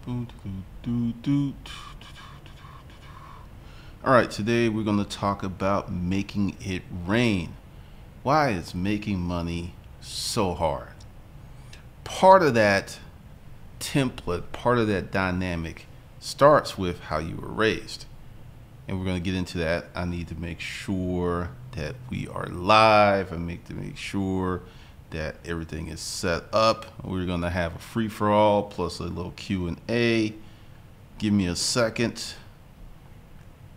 All right, today we're going to talk about making it rain. Why is making money so hard? Part of that template, part of that dynamic starts with how you were raised. And we're going to get into that. I need to make sure that we are live. I need to make sure that everything is set up. We're going to have a free-for-all plus a little Q&A. Give me a second.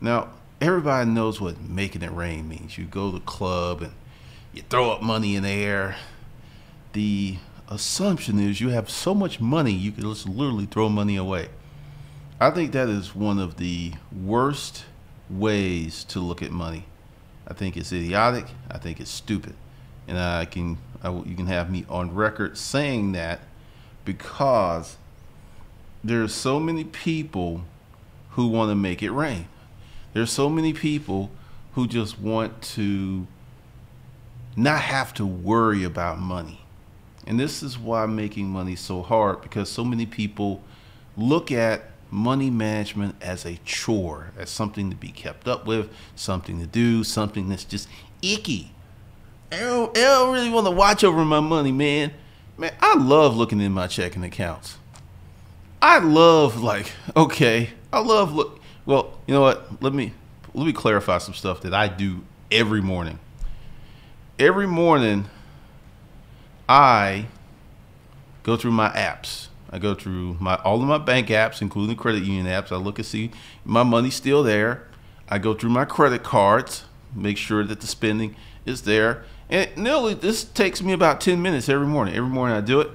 Now, everybody knows what making it rain means. You go to the club and you throw up money in the air. The assumption is you have so much money you can just literally throw money away. I think that is one of the worst ways to look at money. I think it's idiotic. I think it's stupid. And you can have me on record saying that because there's so many people who want to make it rain. There's so many people who just want to not have to worry about money. And this is why making money is so hard, because so many people look at money management as a chore, as something to be kept up with, something to do, something that's just icky. I don't really want to watch over my money, man. Man, I love looking in my checking accounts. I love well, you know what? Let me clarify some stuff that I do every morning. Every morning, I go through my apps. I go through all of my bank apps, including the credit union apps. I look and see my money's still there. I go through my credit cards, make sure that the spending is there. And this takes me about 10 minutes every morning. Every morning I do it.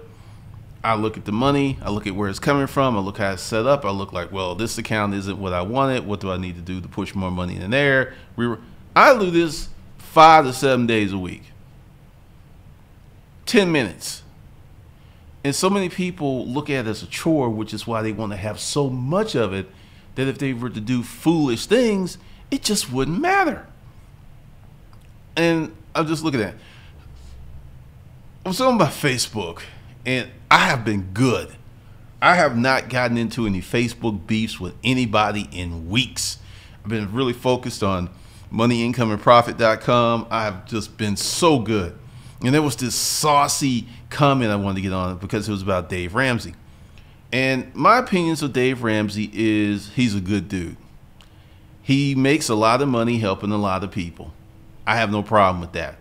I look at the money. I look at where it's coming from. I look how it's set up. I look like, well, this account isn't what I wanted. What do I need to do to push more money in there? I do this 5 to 7 days a week. 10 minutes. And so many people look at it as a chore, which is why they want to have so much of it that if they were to do foolish things, it just wouldn't matter. And I'm just looking at it. I'm on my Facebook, and I have been good. I have not gotten into any Facebook beefs with anybody in weeks. I've been really focused on moneyincomeandprofit.com. I have just been so good. And there was this saucy comment I wanted to get on because it was about Dave Ramsey. And my opinions of Dave Ramsey is he's a good dude. He makes a lot of money helping a lot of people. I have no problem with that.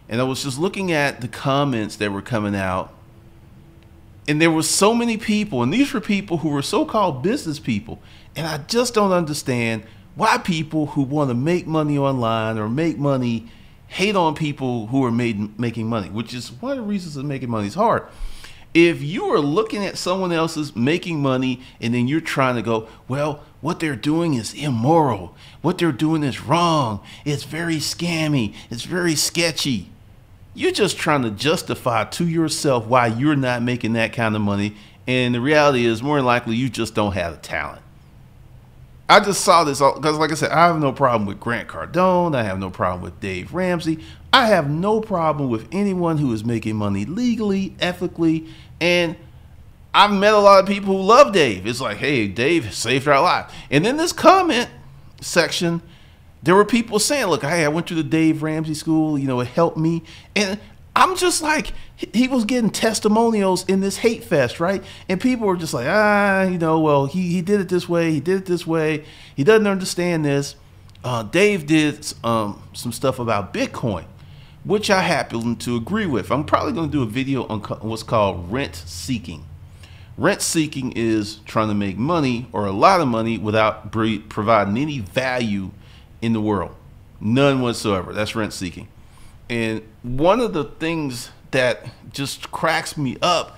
And I was just looking at the comments that were coming out, and there were so many people, and these were people who were so-called business people. And I just don't understand why people who want to make money online or make money hate on people who are making money, which is one of the reasons that making money is hard. If you are looking at someone else's making money and then you're trying to go, well, what they're doing is immoral. What they're doing is wrong. It's very scammy. It's very sketchy. You're just trying to justify to yourself why you're not making that kind of money. And the reality is more than likely you just don't have the talent. I just saw this because, like I said, I have no problem with Grant Cardone. I have no problem with Dave Ramsey. I have no problem with anyone who is making money legally, ethically. And I've met a lot of people who love Dave. It's like, hey, Dave saved our life. And in this comment section, there were people saying, look, hey, I went to the Dave Ramsey school. You know, it helped me. And I'm just like, he was getting testimonials in this hate fest, right? And people were just like, well, he did it this way. He did it this way. He doesn't understand this. Dave did some stuff about Bitcoin, which I happen to agree with. I'm probably going to do a video on what's called rent seeking. Rent seeking is trying to make money or a lot of money without providing any value in the world. None whatsoever. That's rent seeking. And one of the things that just cracks me up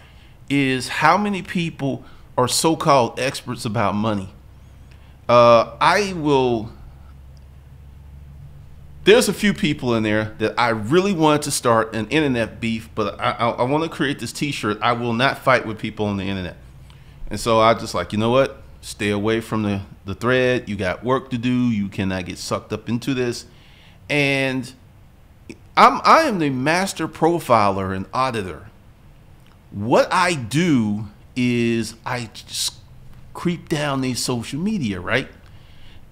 is how many people are so-called experts about money. There's a few people in there that I really wanted to start an internet beef, but I want to create this t-shirt. I will not fight with people on the internet. And so I just like, you know what? Stay away from the thread. You got work to do. You cannot get sucked up into this. And I am the master profiler and auditor. What I do is I just creep down these social media, right?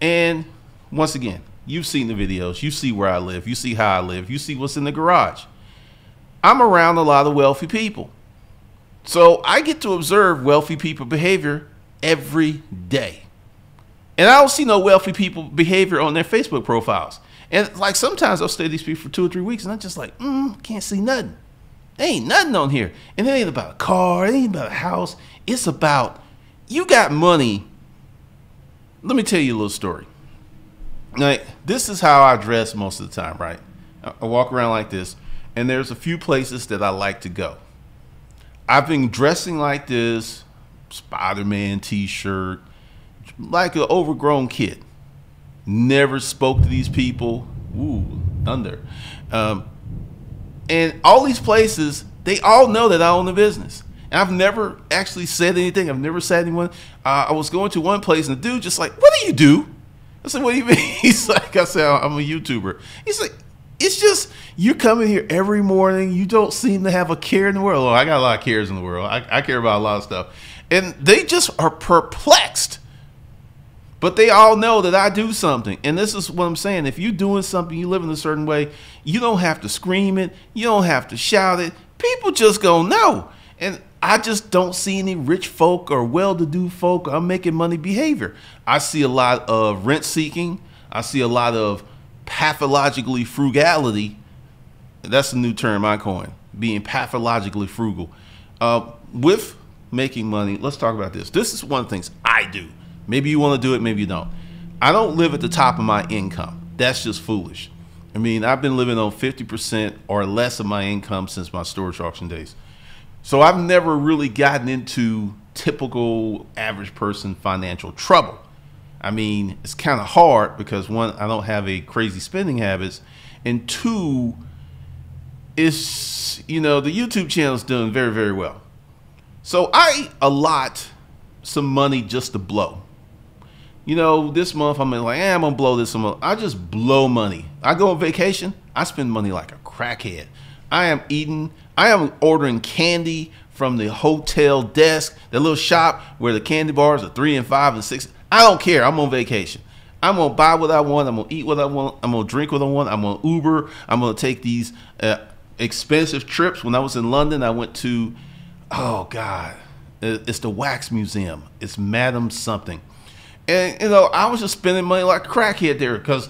And once again, you've seen the videos. You see where I live. You see how I live. You see what's in the garage. I'm around a lot of wealthy people. So I get to observe wealthy people behavior every day. And I don't see no wealthy people behavior on their Facebook profiles. And like sometimes I'll stay with these people for 2 or 3 weeks and I'm just like, can't see nothing. There ain't nothing on here. And it ain't about a car. It ain't about a house. It's about you got money. Let me tell you a little story. Like, this is how I dress most of the time, right? I walk around like this, and there's a few places that I like to go. I've been dressing like this, Spider-Man t-shirt, like an overgrown kid. Never spoke to these people. Ooh, thunder. And all these places, they all know that I own the business. And I've never actually said anything. I've never said anyone. I was going to one place and the dude just like, what do you do? I said, what do you mean? He's like, I said, I'm a YouTuber. He's like, it's just, you come in here every morning. You don't seem to have a care in the world. Oh, I got a lot of cares in the world. I care about a lot of stuff. And they just are perplexed. But they all know that I do something. And this is what I'm saying. If you're doing something, you live in a certain way, you don't have to scream it. You don't have to shout it. People just gonna know. And I just don't see any rich folk or well-to-do folk or making money behavior. I see a lot of rent seeking. I see a lot of pathologically frugality. That's a new term I coined, being pathologically frugal. With making money, let's talk about this. This is one of the things I do. Maybe you want to do it, maybe you don't. I don't live at the top of my income. That's just foolish. I mean, I've been living on 50% or less of my income since my storage auction days. So I've never really gotten into typical average person financial trouble. I mean, it's kind of hard because one, I don't have a crazy spending habits, and two, it's, you know, the YouTube channel is doing very, very well. So I allot some money just to blow. You know, this month I'm like, I'm gonna blow this month. I just blow money. I go on vacation, I spend money like a crackhead. I am ordering candy from the hotel desk, the little shop where the candy bars are 3 and 5 and 6. I don't care. I'm on vacation. I'm gonna buy what I want. I'm gonna eat what I want. I'm gonna drink what I want. I'm gonna Uber. I'm gonna take these expensive trips. When I was in London, I went to, oh God, it's the Wax Museum. It's Madam something. And, you know, I was just spending money like a crackhead there because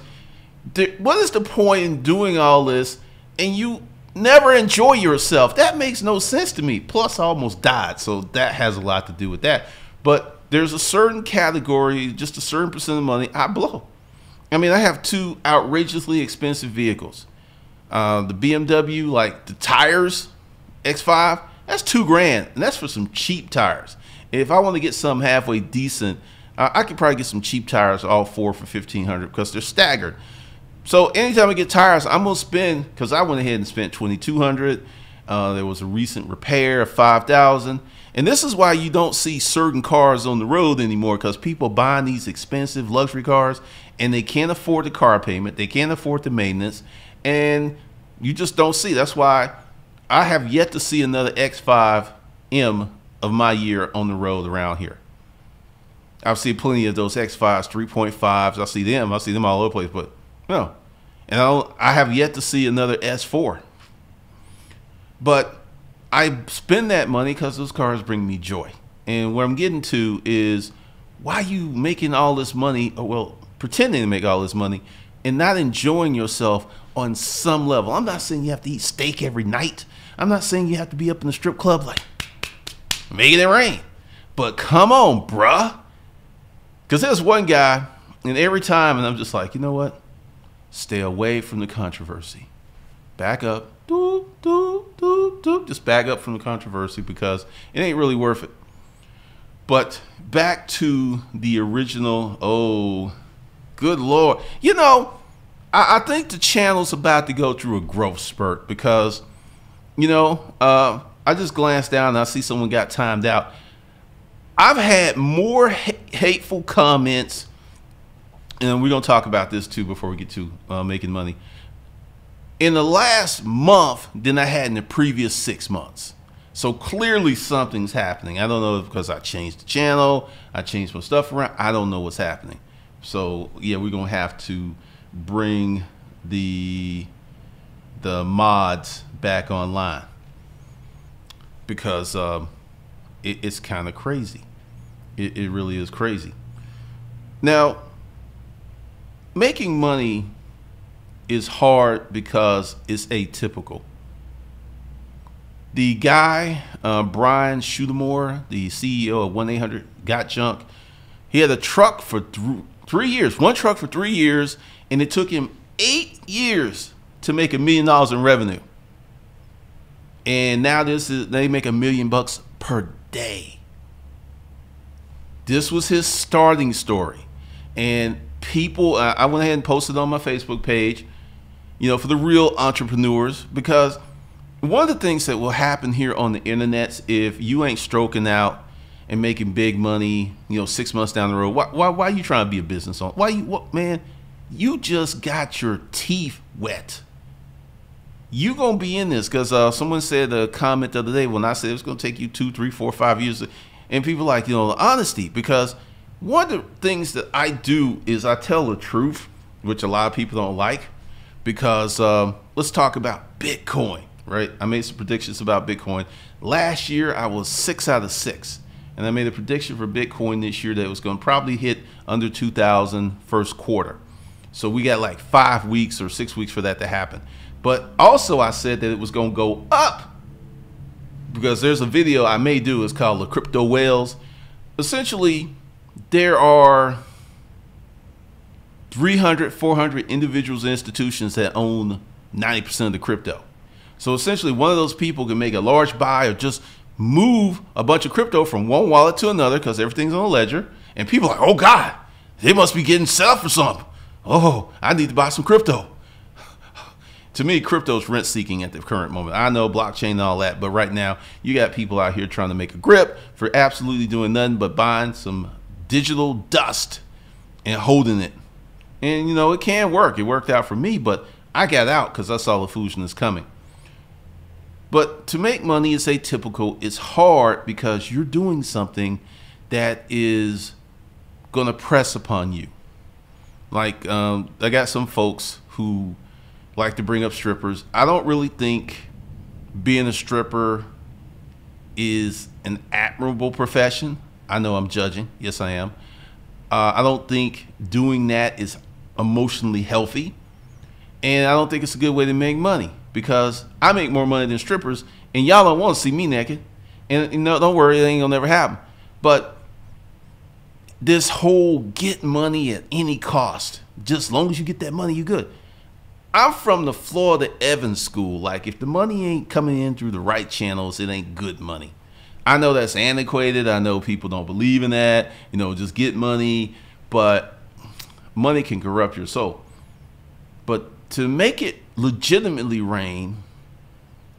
what is the point in doing all this and you never enjoy yourself? That makes no sense to me. Plus, I almost died, so that has a lot to do with that. But there's a certain category, just a certain percent of money I blow. I mean, I have 2 outrageously expensive vehicles. The BMW, like the tires, X5, that's $2,000, and that's for some cheap tires. If I want to get some halfway decent, I could probably get some cheap tires, all 4 for $1,500 because they're staggered. So anytime I get tires, I'm gonna spend, because I went ahead and spent $2,200. There was a recent repair of $5,000, and this is why you don't see certain cars on the road anymore, because people buying these expensive luxury cars and they can't afford the car payment, they can't afford the maintenance, and you just don't see. That's why I have yet to see another X5M of my year on the road around here. I've seen plenty of those X5s, 3.5s. I see them all over the place, but no. And I have yet to see another S4. But I spend that money because those cars bring me joy. And what I'm getting to is, why are you making all this money, or well, pretending to make all this money, and not enjoying yourself on some level? I'm not saying you have to eat steak every night. I'm not saying you have to be up in the strip club like, making it rain. But come on, bruh. Because there's one guy, and every time, and I'm just like, you know what? Stay away from the controversy. Back up. Doop, doop, doop, doop. Just back up from the controversy because it ain't really worth it. But back to the original, oh, good Lord. You know, I think the channel's about to go through a growth spurt because, you know, I just glanced down and I see someone got timed out. I've had more hateful comments, and we're going to talk about this too before we get to making money, in the last month than I had in the previous 6 months. So clearly something's happening. I don't know if because I changed the channel, I changed my stuff around. I don't know what's happening. So yeah, we're gonna have to bring the mods back online because it's kind of crazy. It really is crazy. Now, making money is hard because it's atypical. The guy, Brian Shootamore, the CEO of 1-800-GOT-JUNK, he had a truck for 3 years, one truck for 3 years, and it took him 8 years to make $1 million in revenue. And now they make $1 million per day. This was his starting story. And people, I went ahead and posted on my Facebook page, for the real entrepreneurs, because one of the things that will happen here on the internet, if you ain't stroking out and making big money, 6 months down the road, why are you trying to be a business owner? Man, you just got your teeth wet. You gonna be in this because someone said a comment the other day when I said it's gonna take you 2, 3, 4, 5 years, and people like honesty, because one of the things that I do is I tell the truth, which a lot of people don't like, because let's talk about Bitcoin, right? I made some predictions about Bitcoin. Last year I was 6 out of 6, and I made a prediction for Bitcoin this year that it was gonna probably hit under 2,000 first quarter. So we got like 5 weeks or 6 weeks for that to happen. But also I said that it was going to go up because there's a video I may do. It's called The Crypto Whales. Essentially, there are 300, 400 individuals and institutions that own 90% of the crypto. So essentially, one of those people can make a large buy or just move a bunch of crypto from one wallet to another because everything's on a ledger. And people are like, oh, God, they must be getting set up for something. Oh, I need to buy some crypto. To me, crypto's rent seeking at the current moment. I know blockchain and all that, but right now you got people out here trying to make a grip for absolutely doing nothing but buying some digital dust and holding it. And it can work. It worked out for me, but I got out because I saw the foolishness coming. But to make money is atypical. It's hard because you're doing something that is going to press upon you. Like I got some folks who like to bring up strippers. I don't really think being a stripper is an admirable profession. I know I'm judging. Yes, I am. I don't think doing that is emotionally healthy. And I don't think it's a good way to make money because I make more money than strippers and y'all don't want to see me naked. And don't worry, it ain't gonna never happen. But this whole get money at any cost, just as long as you get that money, you good. I'm from the Florida Evans school. Like, if the money ain't coming in through the right channels, it ain't good money. I know that's antiquated. I know people don't believe in that. Just get money. But money can corrupt your soul. But to make it legitimately rain,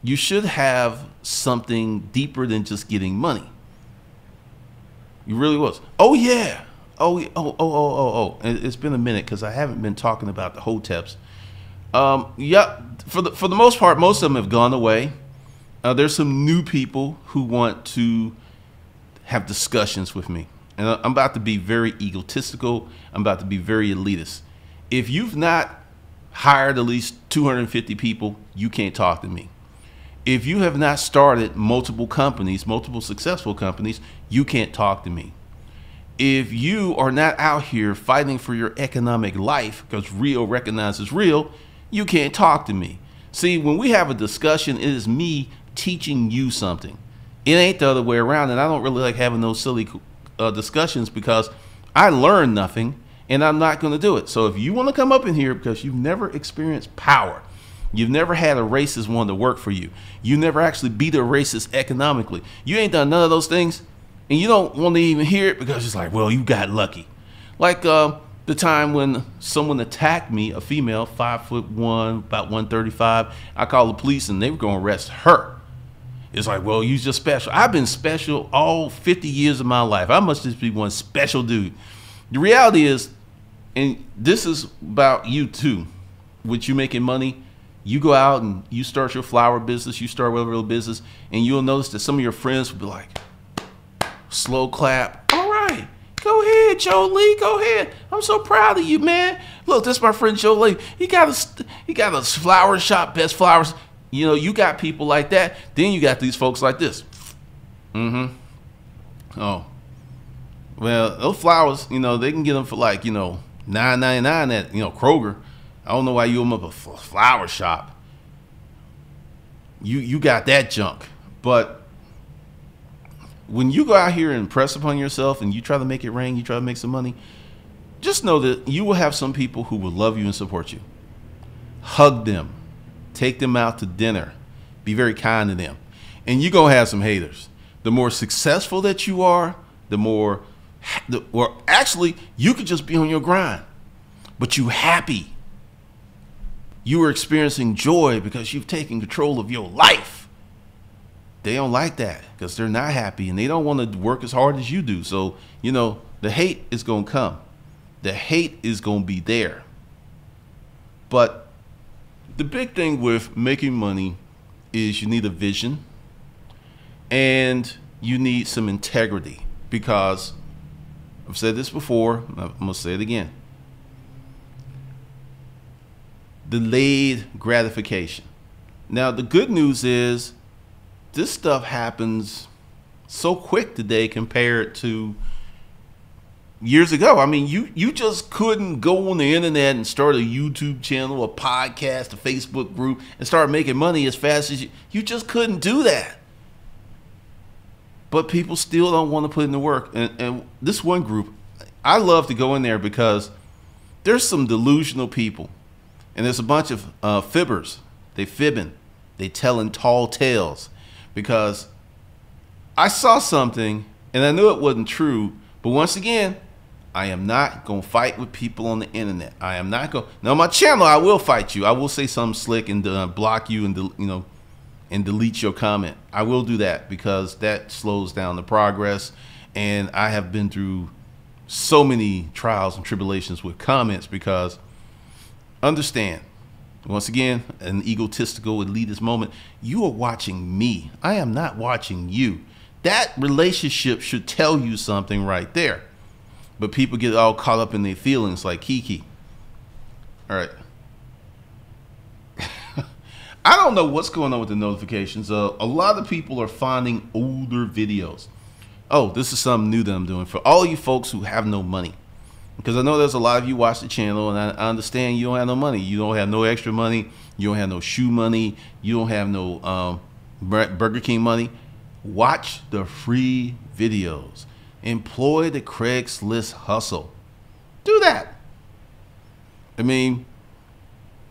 you should have something deeper than just getting money. You really was. Oh, yeah. Oh. It's been a minute because I haven't been talking about the hoteps. Yeah, for the most part, most of them have gone away. There's some new people who want to have discussions with me. And I'm about to be very egotistical. I'm about to be very elitist. If you've not hired at least 250 people, you can't talk to me. If you have not started multiple companies, multiple successful companies, you can't talk to me. If you are not out here fighting for your economic life, because real recognizes real, you can't talk to me. See, when we have a discussion, it is me teaching you something. It ain't the other way around, and I don't really like having those silly discussions because I learn nothing, and I'm not going to do it. So if you want to come up in here because you've never experienced power, you've never had a racist one to work for you, you never actually beat a racist economically, you ain't done none of those things, and you don't want to even hear it because it's like, well, you got lucky. Like the time when someone attacked me, a female, 5'1", about 135, I called the police and they were going to arrest her. It's like, well, you just special. I've been special all 50 years of my life. I must just be one special dude. The reality is, and this is about you too, with you making money, You go out and you start your flower business, you start whatever little business, and you'll notice that some of your friends will be like, slow clap. All right, go ahead, Joe Lee, go ahead. I'm so proud of you, man. Look, this is my friend Joe Lee. He got a flower shop, best flowers. You know, you got people like that. Then you got these folks like this. Oh, well, those flowers, you know, they can get them for like, you know, $9.99 at, you know, Kroger. I don't know why you open up a flower shop. You got that junk. But when you go out here and impress upon yourself and you try to make it rain, you try to make some money, just know that you will have some people who will love you and support you. Hug them. Take them out to dinner. Be very kind to them. And you're going to have some haters. The more successful that you are, or actually, you could just be on your grind, but you happy. You are experiencing joy because you've taken control of your life. They don't like that because they're not happy and they don't want to work as hard as you do. So, you know, the hate is going to come. The hate is going to be there. But the big thing with making money is you need a vision and you need some integrity, because I've said this before, I'm going to say it again. Delayed gratification. Now, the good news is this stuff happens so quick today compared to years ago. I mean, you just couldn't go on the internet and start a YouTube channel, a podcast, a Facebook group, and start making money as fast as you just couldn't do that. But people still don't want to put in the work. And this one group, I love to go in there because there's some delusional people. And there's a bunch of fibbers. They fibbing. They telling tall tales. Because I saw something and I knew it wasn't true. But once again, I am not going to fight with people on the internet. I am not going. Now, on my channel, I will fight you. I will say something slick and block you and and delete your comment. I will do that because that slows down the progress. And I have been through so many trials and tribulations with comments because understand, once again, an egotistical, elitist moment, you are watching me. I am not watching you. That relationship should tell you something right there. But people get all caught up in their feelings like Kiki. All right. I don't know what's going on with the notifications. A lot of people are finding older videos. Oh, this is something new that I'm doing for all you folks who have no money. Because I know there's a lot of you watch the channel, and I understand you don't have no money. You don't have no extra money. You don't have no shoe money. You don't have no Burger King money. Watch the free videos. Employ the Craigslist hustle. Do that. I mean,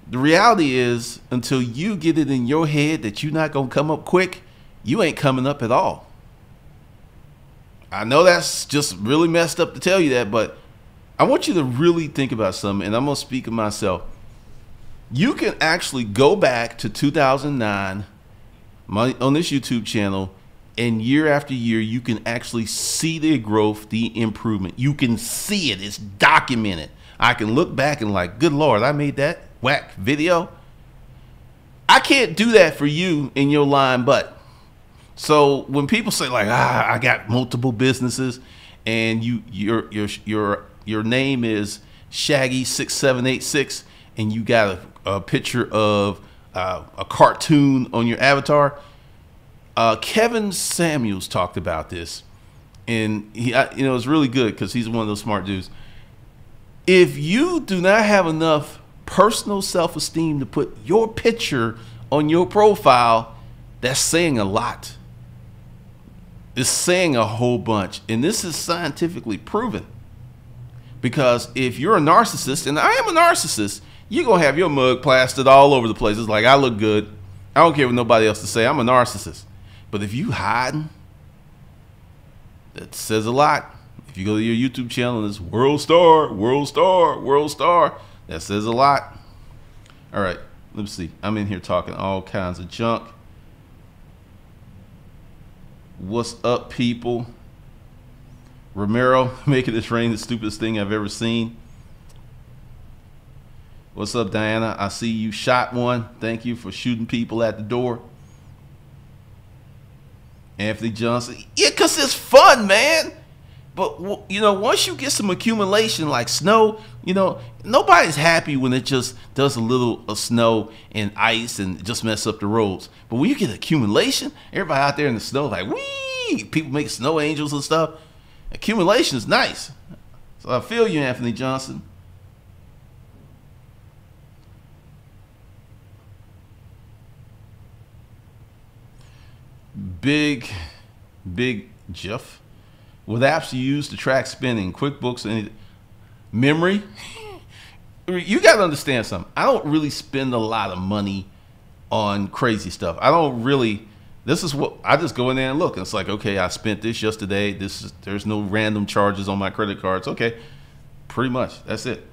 the reality is, until you get it in your head that you're not going to come up quick, you ain't coming up at all. I know that's just really messed up to tell you that, but I want you to really think about something, and I'm going to speak of myself. You can actually go back to 2009 on this YouTube channel, and year after year, you can actually see the growth, the improvement. You can see it. It's documented. I can look back and like, good Lord, I made that whack video. I can't do that for you in your lying butt. So when people say like, I got multiple businesses, and your name is Shaggy6786, and you got a picture of a cartoon on your avatar. Kevin Samuels talked about this, and he, it's really good because he's one of those smart dudes. If you do not have enough personal self-esteem to put your picture on your profile, that's saying a lot. It's saying a whole bunch, and this is scientifically proven. Because if you're a narcissist, and I am a narcissist, you're going to have your mug plastered all over the place. It's like, I look good. I don't care what nobody else to say. I'm a narcissist. But if you hiding, that says a lot. If you go to your YouTube channel and it's world star, world star, world star, that says a lot. All right, let's see. I'm in here talking all kinds of junk. What's up, people? Romero making this rain the stupidest thing I've ever seen. What's up, Diana? I see you shot one. Thank you for shooting people at the door. Anthony Johnson. Yeah, because it's fun, man. But, you know, once you get some accumulation like snow, you know, nobody's happy when it just does a little of snow and ice and just mess up the roads. But when you get accumulation, everybody out there in the snow like, wee! People make snow angels and stuff. Accumulation is nice. So I feel you, Anthony Johnson. Big Jeff. With apps you use to track spending, QuickBooks, and memory, you got to understand something. I don't really spend a lot of money on crazy stuff. I don't really. This is what I just go in there and look. And it's like, okay, I spent this yesterday. There's no random charges on my credit cards. Okay, pretty much that's it.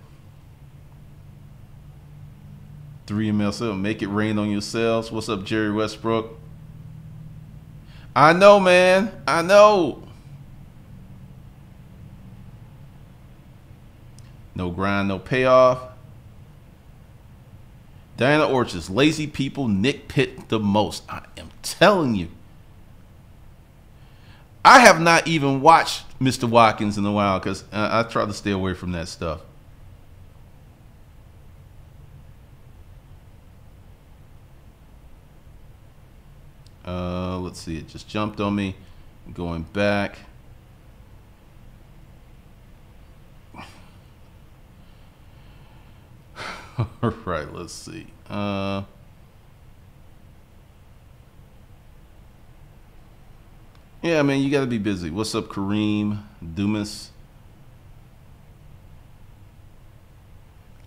3ML7, make it rain on yourselves. What's up, Jerry Westbrook? I know, man. I know. No grind, no payoff. Diana Orchards, lazy people nitpick the most. I am telling you. I have not even watched Mr. Watkins in a while because I try to stay away from that stuff. Let's see, it just jumped on me. Going back. All right, let's see. Yeah, man, you got to be busy. What's up, Kareem Dumas?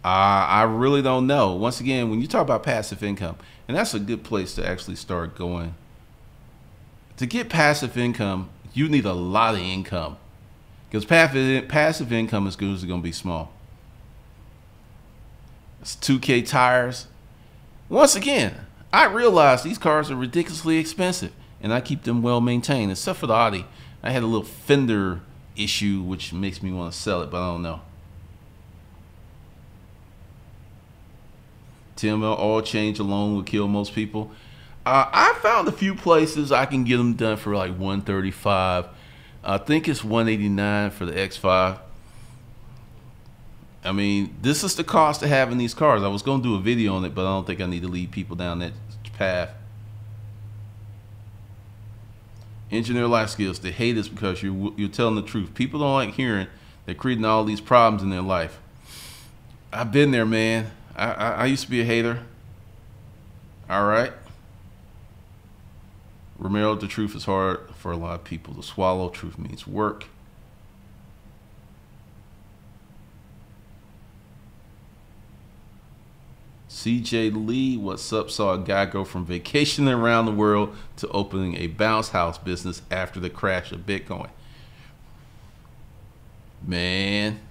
I really don't know. Once again, when you talk about passive income, and that's a good place to actually start going. To get passive income, you need a lot of income because passive income is going to be small. It's 2K tires. Once again, I realize these cars are ridiculously expensive, and I keep them well maintained, except for the Audi. I had a little fender issue, which makes me want to sell it, but I don't know. TML oil change alone will kill most people. I found a few places I can get them done for like $135. I think it's $189 for the X5. I mean, this is the cost of having these cars. I was going to do a video on it, but I don't think I need to lead people down that path. Engineer life skills. They hate us because you're telling the truth. People don't like hearing they're creating all these problems in their life. I've been there, man. I used to be a hater. All right. Romero, the truth is hard for a lot of people to swallow. Truth means work. CJ Lee, what's up? Saw a guy go from vacationing around the world to opening a bounce house business after the crash of Bitcoin. Man.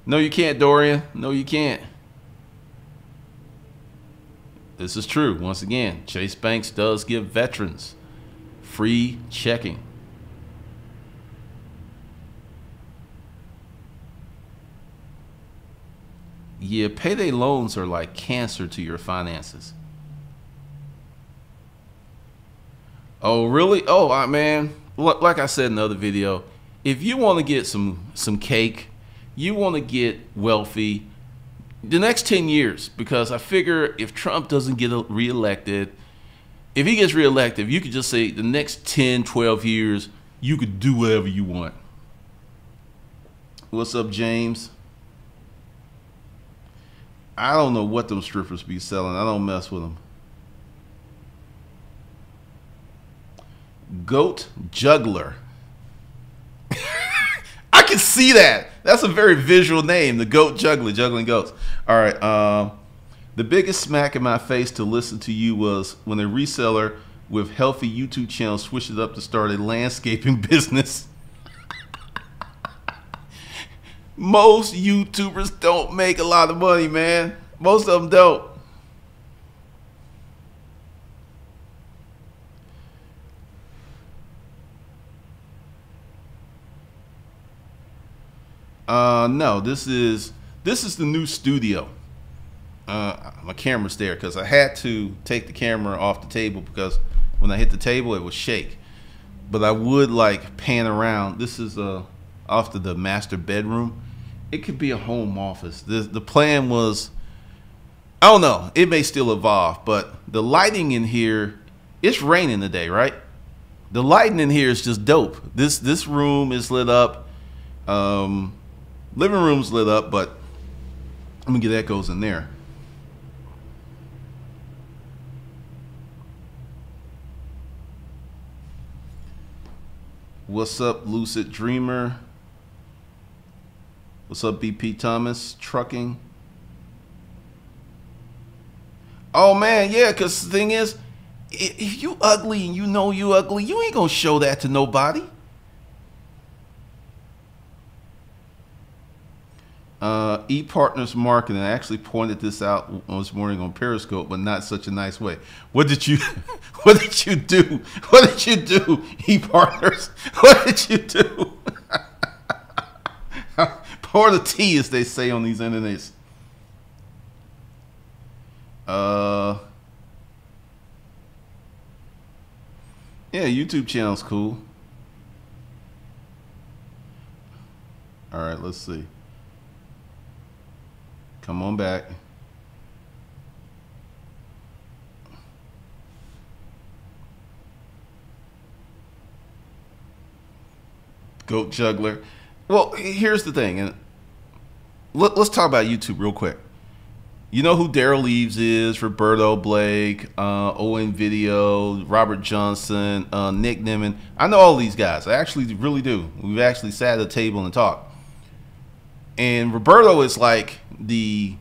No, you can't, Dorian. No, you can't. This is true. Once again, Chase Banks does give veterans free checking. Yeah, payday loans are like cancer to your finances. Oh, really? Oh, man. Like I said in the other video, if you want to get some cake, you want to get wealthy, the next 10 years, because I figure if Trump doesn't get reelected, if he gets reelected, you could just say the next 10, 12 years, you could do whatever you want. What's up, James? I don't know what them strippers be selling. I don't mess with them. Goat Juggler. I can see that. That's a very visual name, the Goat Juggler, juggling goats. All right. The biggest smack in my face to listen to you was when a reseller with healthy YouTube channel switched it up to start a landscaping business. Most YouTubers don't make a lot of money, man. Most of them don't. No, this is This is the new studio. My camera's there because I had to take the camera off the table because when I hit the table it would shake. But I would like pan around. This is off to the master bedroom. It could be a home office. The plan was, I don't know, it may still evolve, but the lighting in here, it's raining today, right? The lighting in here is just dope. This room is lit up. Living room's lit up, but let me get echoes in there. What's up, Lucid Dreamer? What's up, BP Thomas? Trucking. Oh man, yeah, because the thing is, if you ugly and you know you ugly, you ain't gonna show that to nobody. E-Partners Marketing, I actually pointed this out this morning on Periscope, but not such a nice way. What did you what did you do? What did you do, E-Partners? What did you do? Pour the tea, as they say on these internets. Yeah, YouTube channel's cool. All right, let's see. Come on back. Goat Juggler. Well, here's the thing, and let's talk about YouTube real quick. You know who Daryl Leaves is, Roberto Blake, Owen Video, Robert Johnson, Nick Nimmin. I know all these guys. I actually really do. We've actually sat at a table and talked. And Roberto is like the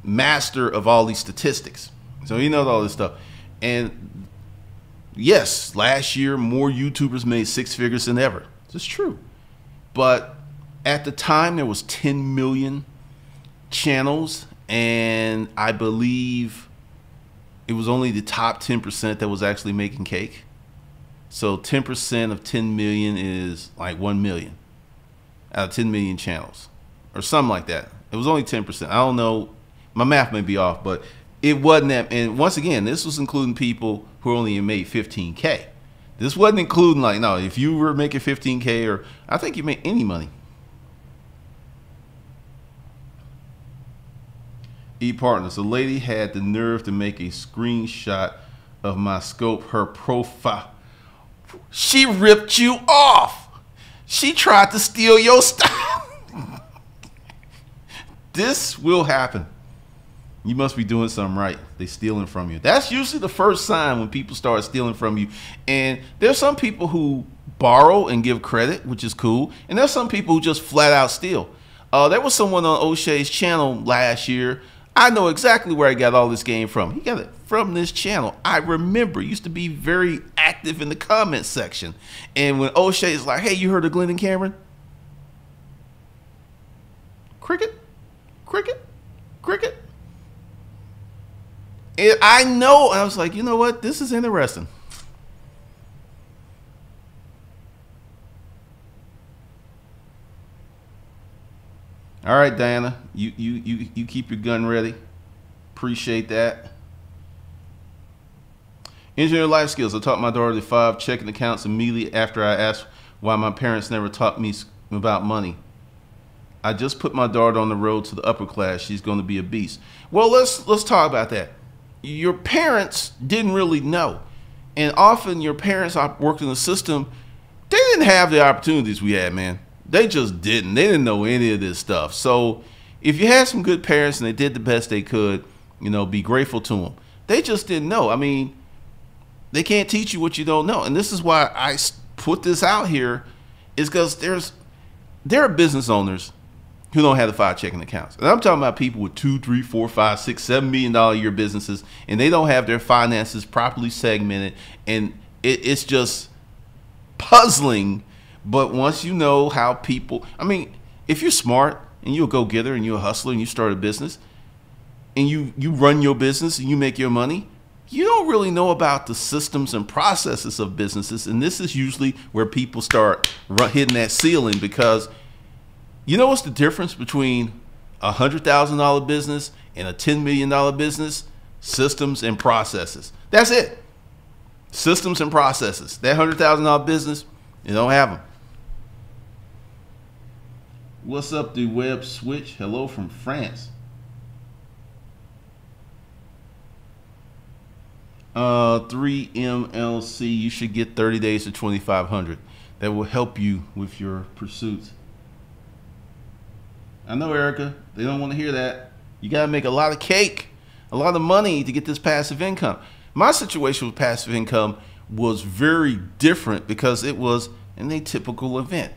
master of all these statistics. So he knows all this stuff. And yes, last year more YouTubers made 6 figures than ever. This is true. But at the time there was 10 million channels, and I believe it was only the top 10% that was actually making cake. So 10% of 10 million is like 1 million out of 10 million channels or something like that. It was only 10%. I don't know. My math may be off, but it wasn't that. And once again, this was including people who only made 15K. This wasn't including like, no, if you were making 15K or I think you made any money. E-Partners, a lady had the nerve to make a screenshot of my scope, her profile. She ripped you off. She tried to steal your stuff. This will happen. You must be doing something right. They stealing from you. That's usually the first sign when people start stealing from you. And there's some people who borrow and give credit, which is cool. And there's some people who just flat out steal. There was someone on O'Shea's channel last year. I know exactly where I got all this game from. He got it from this channel. I remember, used to be very active in the comment section. And when O'Shea is like, hey, you heard of Glenn and Cameron? Cricket, cricket, cricket. And I know, and I was like, you know what? This is interesting. All right, Diana, you keep your gun ready. Appreciate that. Engineer life skills. I taught my daughter the 5 checking accounts immediately after I asked why my parents never taught me about money. I just put my daughter on the road to the upper class. She's going to be a beast. Well, let's talk about that. Your parents didn't really know. And often your parents worked in the system. They didn't have the opportunities we had, man. They just didn't. They didn't know any of this stuff. So if you had some good parents and they did the best they could, you know, be grateful to them. They just didn't know. I mean, they can't teach you what you don't know. And this is why I put this out here, is because there are business owners who don't have the 5 checking accounts. And I'm talking about people with $2, $3, $4, $5, $6, $7 million a year businesses, and they don't have their finances properly segmented. And it's just puzzling. But once you know how people, I mean, if you're smart and you're a go-getter and you're a hustler and you start a business and you run your business and you make your money, you don't really know about the systems and processes of businesses. And this is usually where people start hitting that ceiling, because you know what's the difference between $100,000 business and a $10 million business, systems and processes. That's it. Systems and processes. That $100,000 business, you don't have them. What's up, the web switch? Hello from France. 3MLC, you should get 30 days to 2,500. That will help you with your pursuits. I know, Erica, they don't want to hear that. You got to make a lot of cake, a lot of money to get this passive income. My situation with passive income was very different because it was an atypical event.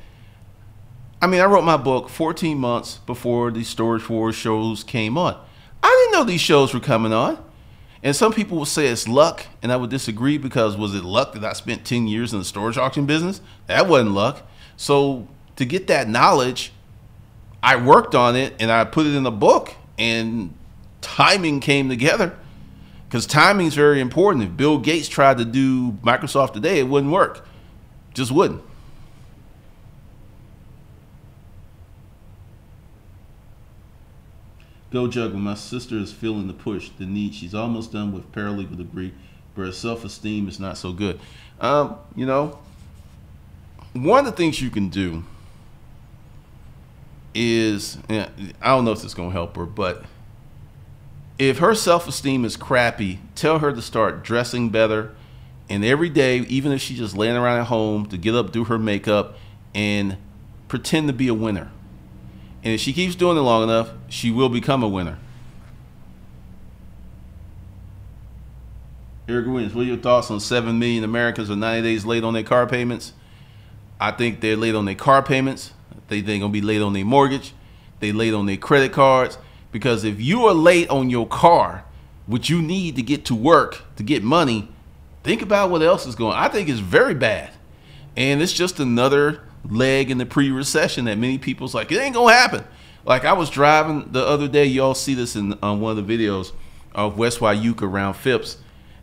I mean, I wrote my book 14 months before the Storage Wars shows came on. I didn't know these shows were coming on. And some people would say it's luck, and I would disagree, because was it luck that I spent 10 years in the storage auction business? That wasn't luck. So to get that knowledge, I worked on it and I put it in a book, and timing came together, because timing is very important. If Bill Gates tried to do Microsoft today, it wouldn't work. Just wouldn't. Go juggle. My sister is feeling the push, the need. She's almost done with paralegal degree, but her self-esteem is not so good. You know, one of the things you can do is, I don't know if this is going to help her, but if her self-esteem is crappy, tell her to start dressing better. And every day, even if she's just laying around at home, to get up, do her makeup, and pretend to be a winner. And if she keeps doing it long enough, she will become a winner. Eric Williams, what are your thoughts on 7 million Americans are 90 days late on their car payments? I think they're late on their car payments. They're going to be late on their mortgage. They're late on their credit cards. Because if you are late on your car, which you need to get to work, to get money, think about what else is going on. I think it's very bad. And it's just another leg in the pre-recession that many people's like, it ain't gonna happen. Like, I was driving the other day, y'all see this in one of the videos of West Wayuka around Phipps,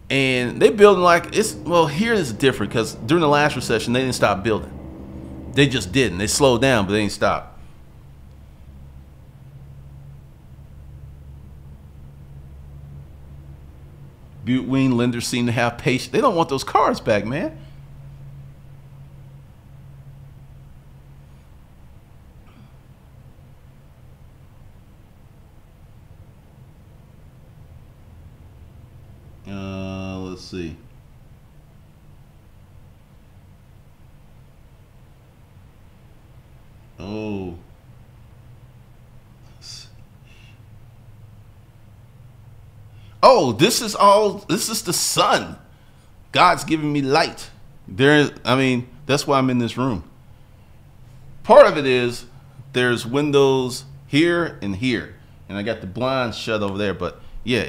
and they building like it's, well, here is different, because during the last recession they didn't stop building. They just didn't. They slowed down, but they didn't stop. Butte Wing lenders seem to have patience. They don't want those cars back, man. Let's see. Oh. Oh, this is the sun. God's giving me light. I mean, that's why I'm in this room. Part of it is there's windows here and here, and I got the blinds shut over there, but yeah,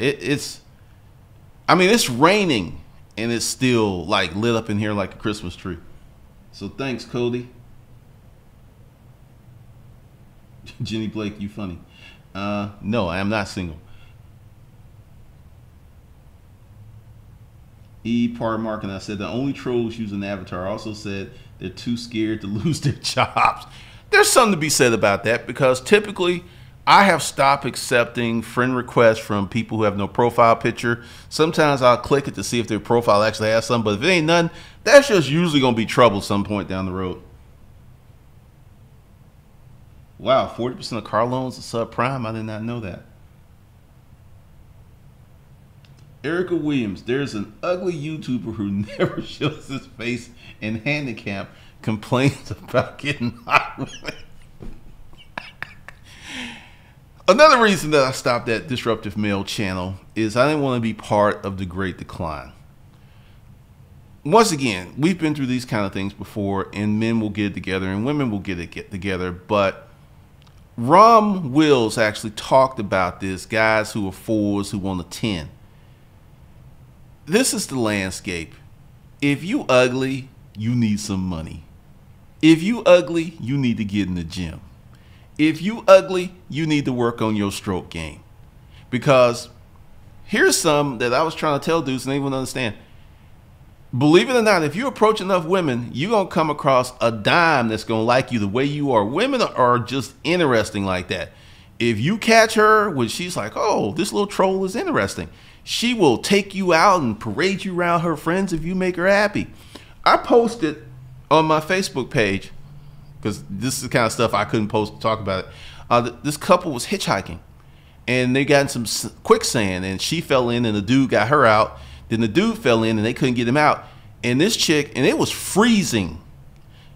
I mean, it's raining and it's still like lit up in here like a Christmas tree. So thanks, Cody. Jenny Blake, you funny. No, I am not single. Part Mark, and I said the only trolls using Avatar also said they're too scared to lose their jobs. There's something to be said about that, because typically I have stopped accepting friend requests from people who have no profile picture. Sometimes I'll click it to see if their profile actually has something, but if it ain't none, that's just usually going to be trouble some point down the road. Wow, 40% of car loans are subprime. I did not know that. Erica Williams, there's an ugly YouTuber who never shows his face and handicap complains about getting hot women. Another reason that I stopped that Disruptive Male channel is I didn't want to be part of the Great Decline. Once again, we've been through these kind of things before, and men will get it together and women will get it together. But Rom Wills actually talked about this, guys who are 4s who want a 10. This is the landscape. If you ugly, you need some money. If you ugly, you need to get in the gym. If you ugly, you need to work on your stroke game. Because here's some that I was trying to tell dudes and they wouldn't understand. Believe it or not, if you approach enough women, you're going to come across a dime that's going to like you the way you are. Women are just interesting like that. If you catch her when she's like, oh, this little troll is interesting, she will take you out and parade you around her friends if you make her happy. I posted on my Facebook page, because this is the kind of stuff I couldn't post to talk about it. This couple was hitchhiking, and they got in some quicksand, and she fell in, and the dude got her out. Then the dude fell in, and they couldn't get him out. And this chick, and it was freezing,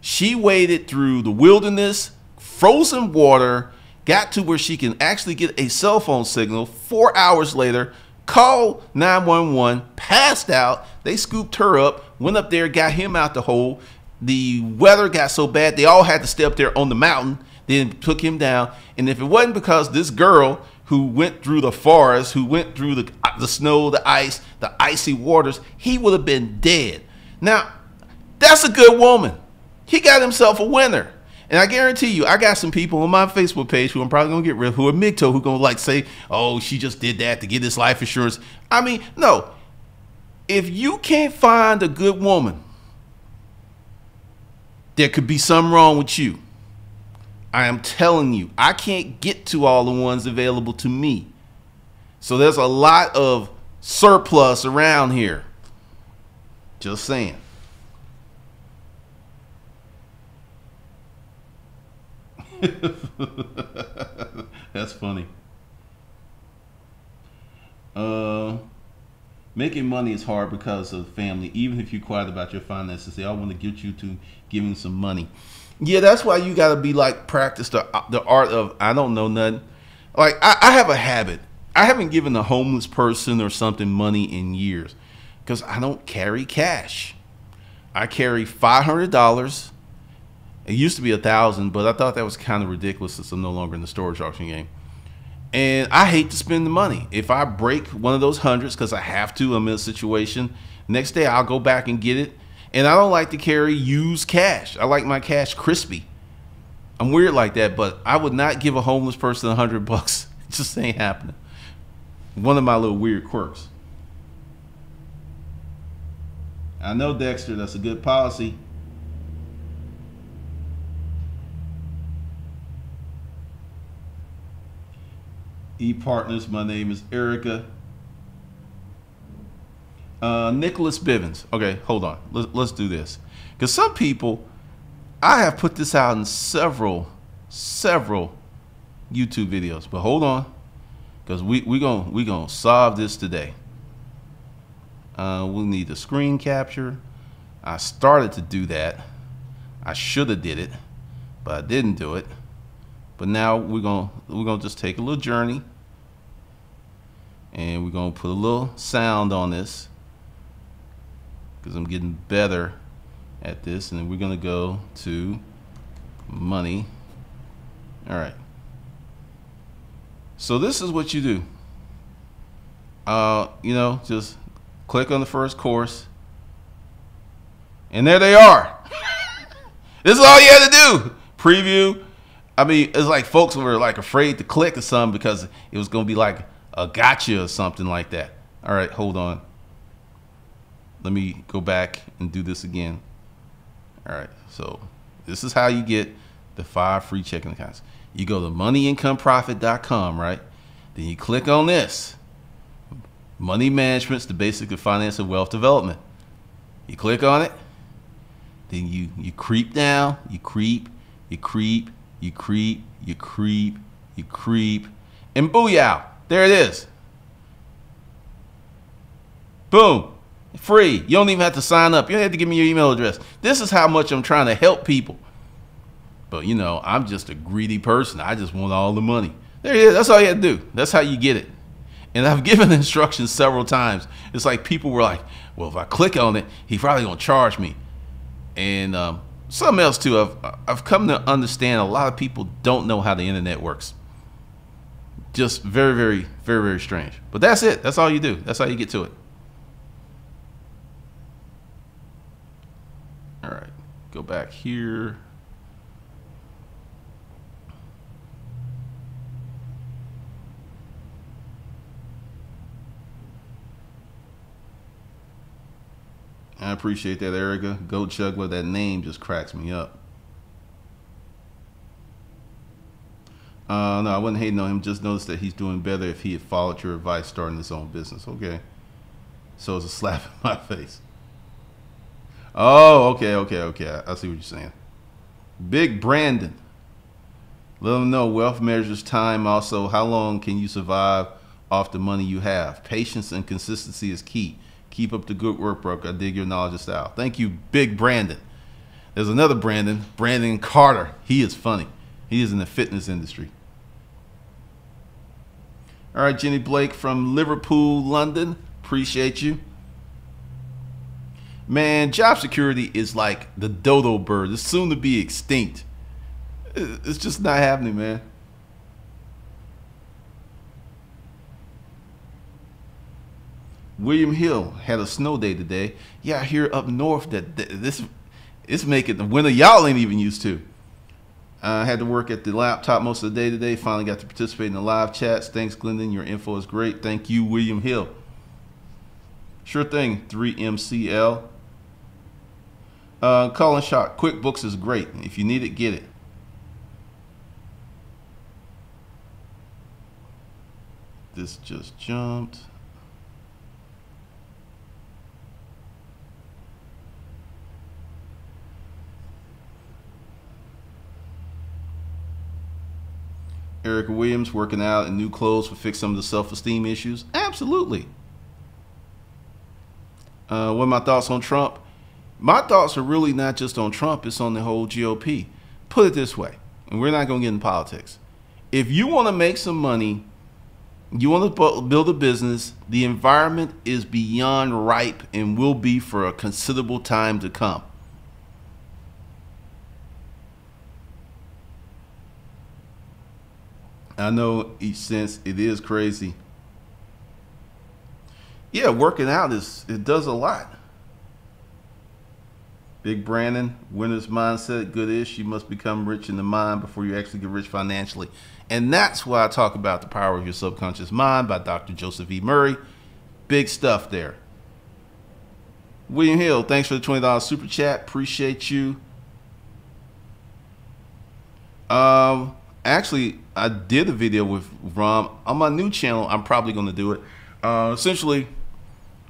she waded through the wilderness, frozen water, got to where she can actually get a cell phone signal. 4 hours later, called 911, passed out. They scooped her up, went up there, got him out the hole. The weather got so bad, they all had to stay up there on the mountain, then took him down. And if it wasn't because this girl who went through the forest, who went through the snow, the ice, the icy waters, he would have been dead. Now, that's a good woman. He got himself a winner. And I guarantee you, I got some people on my Facebook page who I'm probably going to get rid of, who are MGTOW, who going to like say, oh, she just did that to get this life insurance. I mean, no. If you can't find a good woman, there could be something wrong with you. I am telling you, I can't get to all the ones available to me. So there's a lot of surplus around here. Just saying. That's funny. Making money is hard because of family. Even if you're quiet about your finances, they all want to get you to giving some money. Yeah, that's why you got to be like, practice the art of, I don't know nothing. Like, I have a habit. I haven't given a homeless person or something money in years because I don't carry cash. I carry $500. It used to be $1,000, but I thought that was kind of ridiculous since I'm no longer in the storage auction game. And I hate to spend the money. If I break one of those hundreds, because I have to, I'm in a situation, next day I'll go back and get it. And I don't like to carry used cash. I like my cash crispy. I'm weird like that, but I would not give a homeless person $100. It just ain't happening. One of my little weird quirks. I know, Dexter, that's a good policy. E-Partners, my name is Erica. Nicholas Bivens. Okay, hold on. Let's do this. Because some people, I have put this out in several YouTube videos. But hold on. Because we gonna solve this today. We'll need the screen capture. I started to do that. I should have did it, but I didn't do it. But now we're gonna just take a little journey, and we're gonna put a little sound on this because I'm getting better at this. And then we're gonna go to money. All right. So this is what you do. You know, just click on the first course, and there they are. This is all you had to do. Preview. I mean, it's like folks were like afraid to click or something because it was going to be like a gotcha or something like that. All right, hold on. Let me go back and do this again. All right, so this is how you get the 5 free checking accounts. You go to moneyincomeprofit.com, right? Then you click on this. Money management's the basic of finance and wealth development. You click on it. Then you creep down. You creep. You creep. You creep, you creep, you creep, and booyah, there it is. Boom, free. You don't even have to sign up. You don't have to give me your email address. This is how much I'm trying to help people. But you know, I'm just a greedy person. I just want all the money. There it is. That's all you have to do. That's how you get it. And I've given instructions several times. It's like people were like, well, if I click on it, he's probably gonna charge me. And something else too, I've come to understand a lot of people don't know how the internet works. Just very, very, very, very strange. But that's it. That's all you do. That's how you get to it. All right, go back here. I appreciate that, Erica. Goat Juggler, that name just cracks me up. No, I wasn't hating on him. Just noticed that he's doing better if he had followed your advice starting his own business. Okay. So it's a slap in my face. Oh, okay. I see what you're saying. Big Brandon. Let them know wealth measures time. Also, how long can you survive off the money you have? Patience and consistency is key. Keep up the good work, bro. I dig your knowledge and style. Thank you, Big Brandon. There's another Brandon, Brandon Carter. He is funny. He is in the fitness industry. All right, Jenny Blake from Liverpool, London. Appreciate you. Man, job security is like the dodo bird. It's soon to be extinct. It's just not happening, man. William Hill had a snow day today. Yeah, here up north that this it's making the winter y'all ain't even used to. I had to work at the laptop most of the day today. Finally got to participate in the live chats. Thanks, Glendon. Your info is great. Thank you, William Hill. Sure thing, 3MCL. Colin Shock. QuickBooks is great. If you need it, get it. This just jumped. Erica Williams working out in new clothes will fix some of the self-esteem issues. Absolutely. What are my thoughts on Trump? My thoughts are really not just on Trump. It's on the whole GOP. Put it this way, and we're not going to get in politics. If you want to make some money, you want to build a business, the environment is beyond ripe and will be for a considerable time to come. I know each sense it is crazy. Yeah, working out it does a lot. Big Brandon, winner's mindset, good ish. You must become rich in the mind before you actually get rich financially. And that's why I talk about The Power of Your Subconscious Mind by Dr. Joseph E. Murray. Big stuff there. William Hill, thanks for the $20 super chat. Appreciate you. Actually, I did a video with Rom on my new channel. I'm probably going to do it. Essentially,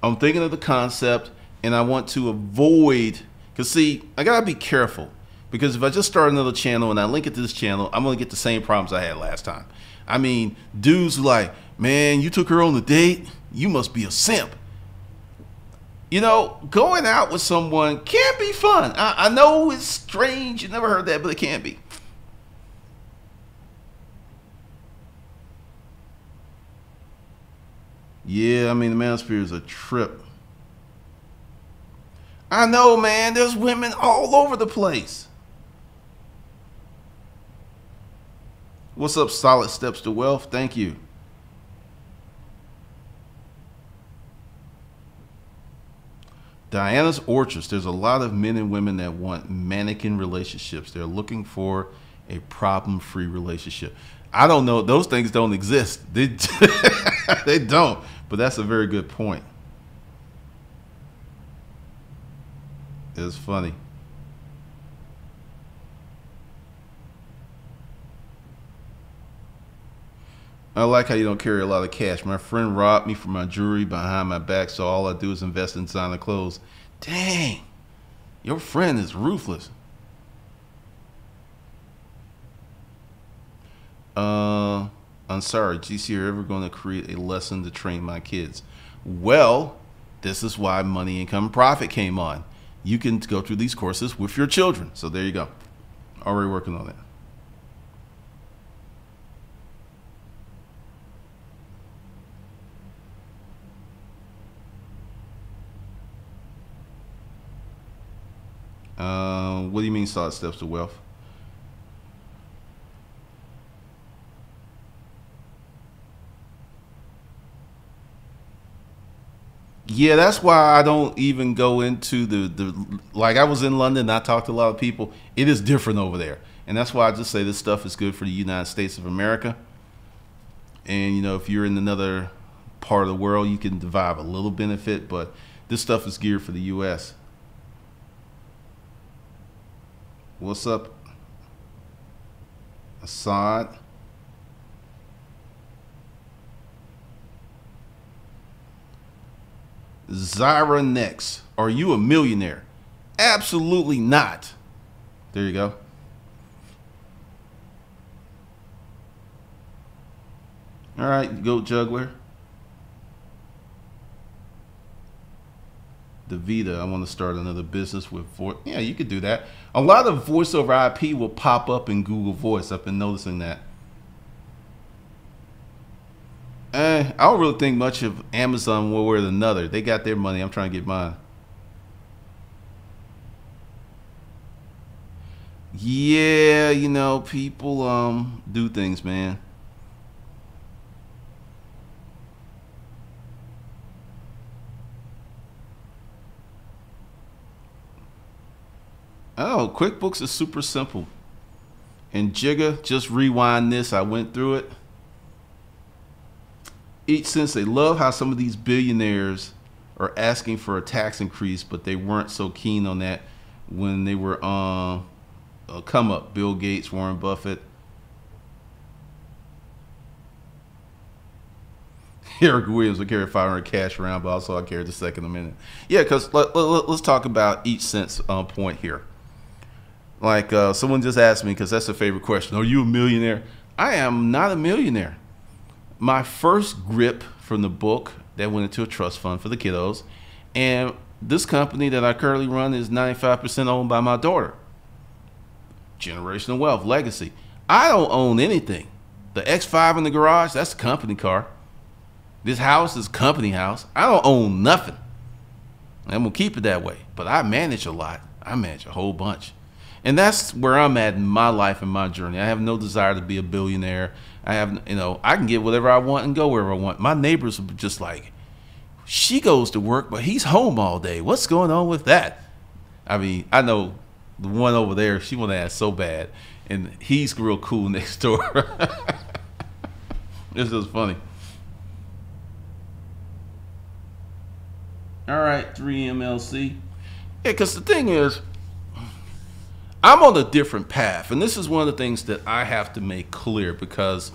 I'm thinking of the concept, and I want to avoid, because see, I gotta be careful, because if I just start another channel and I link it to this channel, I'm gonna get the same problems I had last time. I mean, dudes like, man, you took her on a date, you must be a simp. You know, going out with someone can be fun. I know it's strange, you never heard that, but it can be. Yeah, I mean, the manosphere is a trip. I know, man. There's women all over the place. What's up, Solid Steps to Wealth? Thank you. Diana's Orchards. There's a lot of men and women that want mannequin relationships. They're looking for a problem-free relationship. I don't know. Those things don't exist. They don't. But that's a very good point. It's funny. I like how you don't carry a lot of cash. My friend robbed me for my jewelry behind my back, so all I do is invest in designer clothes. Dang. Your friend is ruthless. I'm sorry, GC, are you ever going to create a lesson to train my kids? Well, this is why Money, Income, Profit came on. You can go through these courses with your children. So there you go. Already working on that. What do you mean solid steps to wealth? Yeah, that's why I don't even go into the like I was in London and I talked to a lot of people. It is different over there. And that's why I just say this stuff is good for the United States of America. And, you know, if you're in another part of the world, you can derive a little benefit, but this stuff is geared for the U.S. What's up, Assad? Zyra next. Are you a millionaire? Absolutely not. There you go. All right, Goat Juggler. Davita, I want to start another business with voice. Yeah, you could do that. A lot of voice over IP will pop up in Google Voice. I've been noticing that. I don't really think much of Amazon one way or another. They got their money. I'm trying to get mine. Yeah, you know, people do things, man. Oh, QuickBooks is super simple. And Jigga, just rewind this. I went through it. Each sense, they love how some of these billionaires are asking for a tax increase, but they weren't so keen on that when they were on come up. Bill Gates, Warren Buffett. Eric Williams, I carry 500 cash around, but also I carry the second a minute. Yeah, because let's talk about each cent's point here. Like someone just asked me, because that's a favorite question, are you a millionaire? I am not a millionaire. My first grip from the book that went into a trust fund for the kiddos, and this company that I currently run is 95% owned by my daughter. Generational wealth, legacy. I don't own anything. The X5 in the garage, that's a company car. This house is company house. I don't own nothing. I'm gonna keep it that way. But I manage a lot. I manage a whole bunch. And that's where I'm at in my life and my journey. I have no desire to be a billionaire. I have, you know, I can get whatever I want and go wherever I want. My neighbors are just like, she goes to work, but he's home all day. What's going on with that? I mean, I know the one over there, she want to ask so bad. And he's real cool next door. It's just funny. All right, 3MLC. Yeah, because the thing is, I'm on a different path, and this is one of the things that I have to make clear, because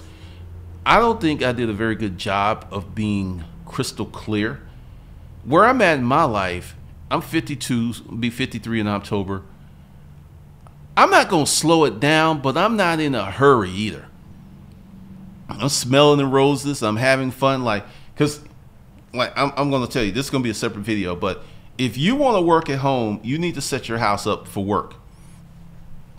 I don't think I did a very good job of being crystal clear. Where I'm at in my life, I'm 52, be 53 in October. I'm not going to slow it down, but I'm not in a hurry either. I'm smelling the roses. I'm having fun, because I'm going to tell you, this is going to be a separate video, but if you want to work at home, you need to set your house up for work.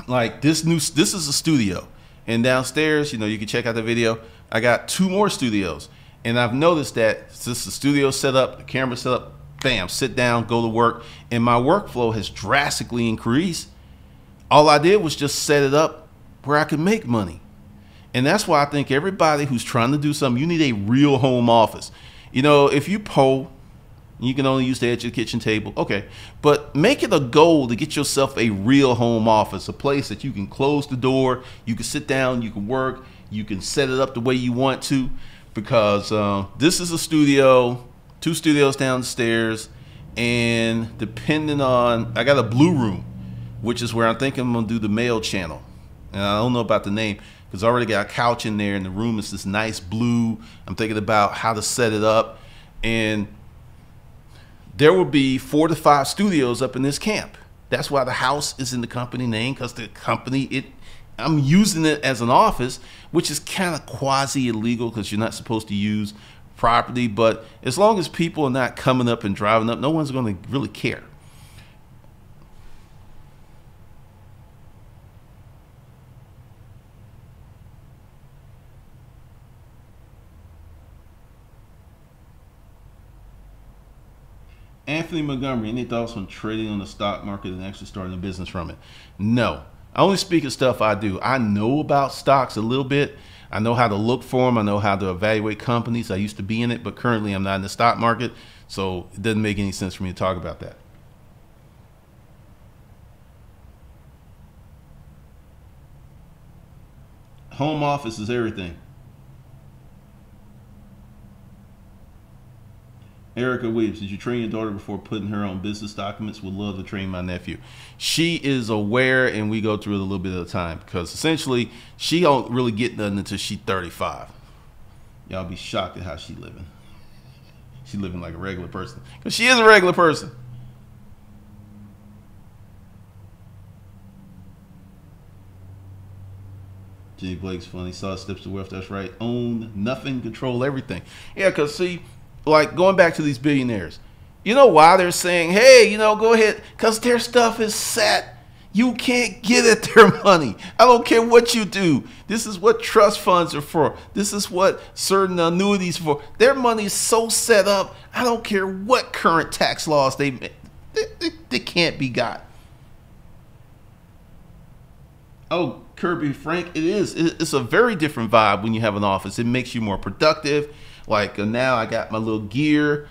Like this is a studio, and downstairs, you know, you can check out the video. I got 2 more studios, and I've noticed that since the studio set up, the camera set up, bam, sit down, go to work, and my workflow has drastically increased. All I did was just set it up where I could make money. And that's why I think everybody who's trying to do something, you need a real home office. You know, if you poll, you can only use the edge of the kitchen table. Okay, but make it a goal to get yourself a real home office, a place that you can close the door, you can sit down, you can work, you can set it up the way you want to, because this is a studio, 2 studios downstairs, and depending on, I got a blue room, which is where I'm thinking I'm gonna do the mail channel. And I don't know about the name, because I already got a couch in there, and the room is this nice blue. I'm thinking about how to set it up, and there will be 4 to 5 studios up in this camp. That's why the house is in the company name, because the company, I'm using it as an office, which is kind of quasi illegal because you're not supposed to use property. But as long as people are not coming up and driving up, no one's going to really care. Anthony Montgomery, any thoughts on trading on the stock market and actually starting a business from it? No. I only speak of stuff I do. I know about stocks a little bit. I know how to look for them. I know how to evaluate companies. I used to be in it, but currently I'm not in the stock market, so it doesn't make any sense for me to talk about that. Home office is everything. Erica Williams, did you train your daughter before putting her on business documents? Would love to train my nephew. She is aware, and we go through it a little bit at a time, because essentially she don't really get nothing until she's 35. Y'all be shocked at how she living. She's living like a regular person. Because she is a regular person. Jenny Blake's funny. Saw steps to wealth. That's right. Own nothing, control everything. Yeah, because see, like going back to these billionaires, you know why they're saying, hey, go ahead, because their stuff is set. You can't get at their money. I don't care what you do. This is what trust funds are for. This is what certain annuities are for. Their money is so set up. I don't care what current tax laws they can't be got. Oh, Kirby Frank, it is. It's a very different vibe when you have an office. It makes you more productive. Like now I got my little gear.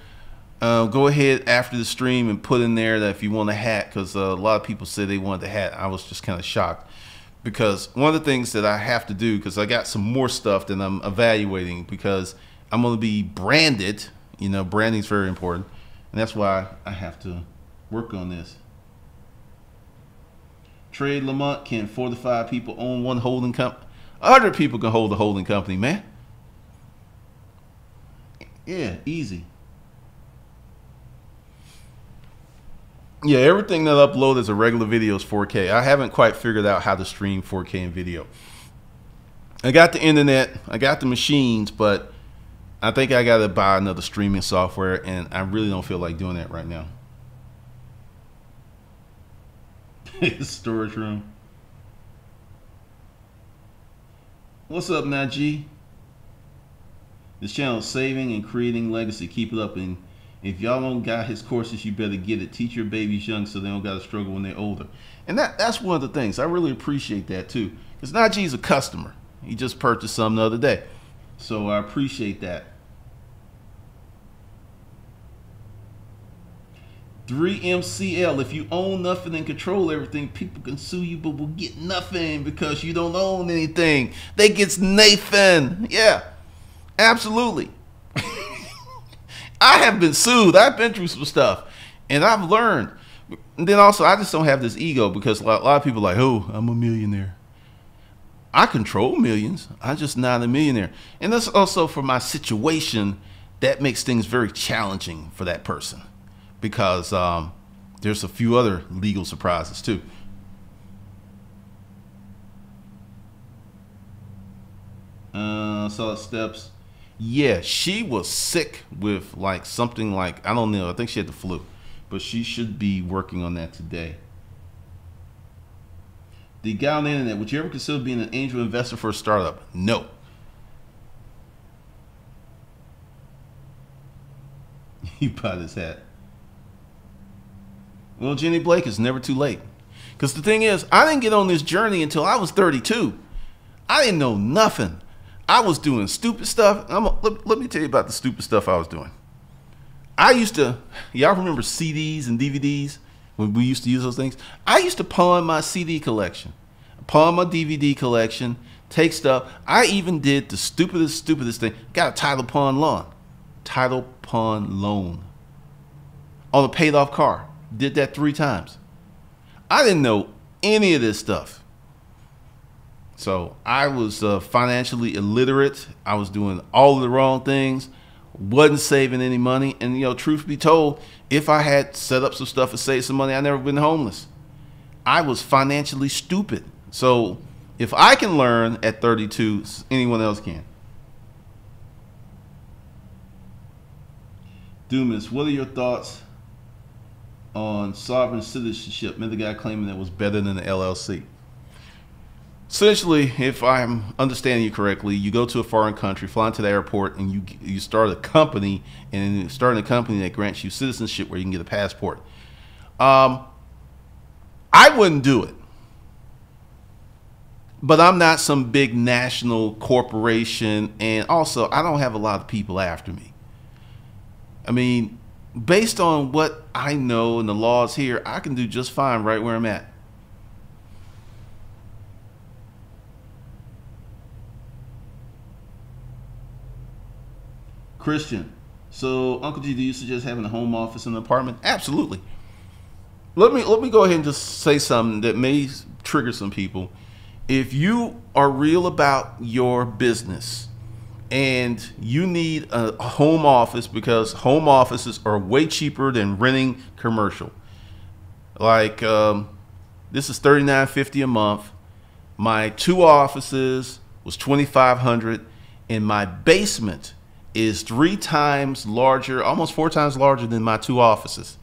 Go ahead after the stream and put in there that if you want a hat, because a lot of people said they wanted the hat. I was just kind of shocked because one of the things that I have to do, because I got some more stuff that I'm evaluating because I'm going to be branded. Branding is very important, and that's why I have to work on this. Trade Lamont, can 4 to 5 people own one holding company? 100 people can hold a holding company, man. Yeah, easy. Yeah, everything that I upload as a regular video is 4K. I haven't quite figured out how to stream 4K in video. I got the internet, I got the machines, but I think I got to buy another streaming software, and I really don't feel like doing that right now. Storage room. What's up, Najee? This channel is saving and creating legacy. Keep it up, and if y'all don't got his courses, you better get it. Teach your babies young so they don't got to struggle when they're older. And that's one of the things. I really appreciate that too. Because Najee's a customer. He just purchased some the other day. So I appreciate that. 3MCL, if you own nothing and control everything, people can sue you but will get nothing because you don't own anything. They gets Nathan. Yeah, absolutely. I have been sued. I've been through some stuff, and I've learned. And then also, I just don't have this ego because a lot of people are like, oh, I'm a millionaire. I control millions. I'm just not a millionaire. And that's also for my situation, that makes things very challenging for that person because there's a few other legal surprises too. Solid steps. Yeah, she was sick with like something like, I don't know, I think she had the flu, but she should be working on that today. The guy on the internet, would you ever consider being an angel investor for a startup? No. He bought his hat. Well, Jenny Blake, it's never too late. Because the thing is, I didn't get on this journey until I was 32. I didn't know nothing. I was doing stupid stuff. Let me tell you about the stupid stuff I was doing. I used to, y'all remember CDs and DVDs when we used to use those things? I used to pawn my CD collection, pawn my DVD collection, take stuff. I even did the stupidest thing. Got a title pawn loan. Title pawn loan on a paid off car. Did that 3 times. I didn't know any of this stuff. So I was financially illiterate. I was doing all of the wrong things, wasn't saving any money. And, truth be told, if I had set up some stuff and saved some money, I'd never been homeless. I was financially stupid. So if I can learn at 32, anyone else can. Dumas, what are your thoughts on sovereign citizenship? Met the guy claiming that was better than the LLC. Essentially, if I'm understanding you correctly, you go to a foreign country, fly into the airport, and you start a company, and starting a company that grants you citizenship where you can get a passport. I wouldn't do it. But I'm not some big national corporation, and also I don't have a lot of people after me. I mean, based on what I know and the laws here, I can do just fine right where I'm at. Christian, so Uncle G, do you suggest having a home office in an apartment? Absolutely. Let me go ahead and just say something that may trigger some people. If you are real about your business and you need a home office because home offices are way cheaper than renting commercial. Like this is $39.50 a month. My two offices was $2,500, and my basement is 3 times larger, almost 4 times larger than my two offices.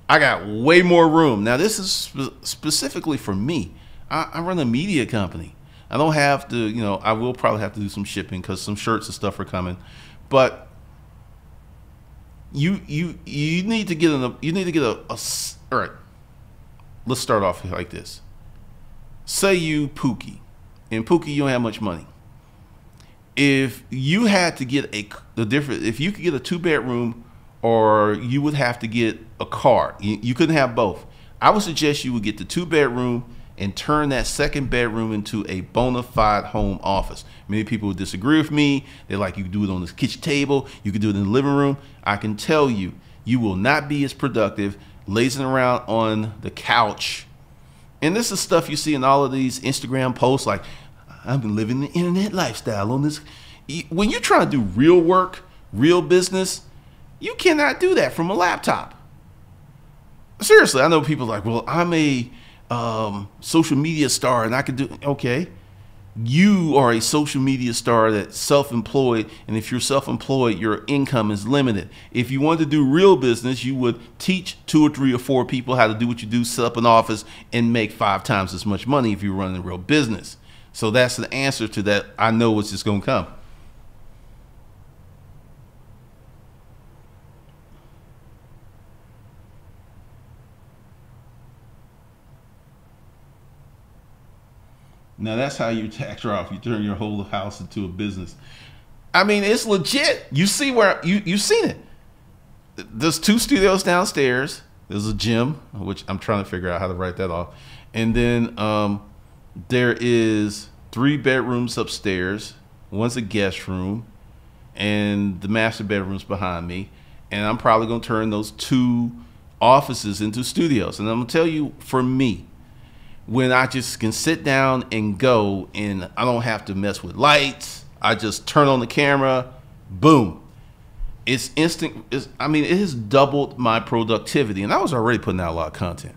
I got way more room. Now this is specifically for me. I run a media company. I don't have to, you know, I will probably have to do some shipping because some shirts and stuff are coming, but you need to get all right. Let's start off like this. Say you Pookie, and Pookie, you don't have much money. If you had to get if you could get a 2-bedroom, or you would have to get a car, you couldn't have both. I would suggest you would get the 2-bedroom and turn that 2nd bedroom into a bona fide home office. Many people would disagree with me. They're like, you can do it on the kitchen table, you can do it in the living room. I can tell you, you will not be as productive lazing around on the couch. And this is stuff you see in all of these Instagram posts, like, I've been living the internet lifestyle on this. When you're trying to do real work, real business, you cannot do that from a laptop. Seriously, I know people like, well, I'm a social media star and I can do, okay. You are a social media star that's self-employed, and if you're self-employed, your income is limited. If you want to do real business, you would teach 2 or 3 or 4 people how to do what you do, set up an office, and make 5 times as much money if you're running a real business. So that's the answer to that. I know what's just going to come. Now that's how you tax write-off. You turn your whole house into a business. I mean, it's legit. You see where you've seen it. There's 2 studios downstairs. There's a gym, which I'm trying to figure out how to write that off. And then there is 3 bedrooms upstairs. One's a guest room, and the master bedroom's behind me. And I'm probably gonna turn those 2 offices into studios. And I'm gonna tell you, for me, when I just can sit down and go, and I don't have to mess with lights, I just turn on the camera, boom. It's instant. It has doubled my productivity, and I was already putting out a lot of content.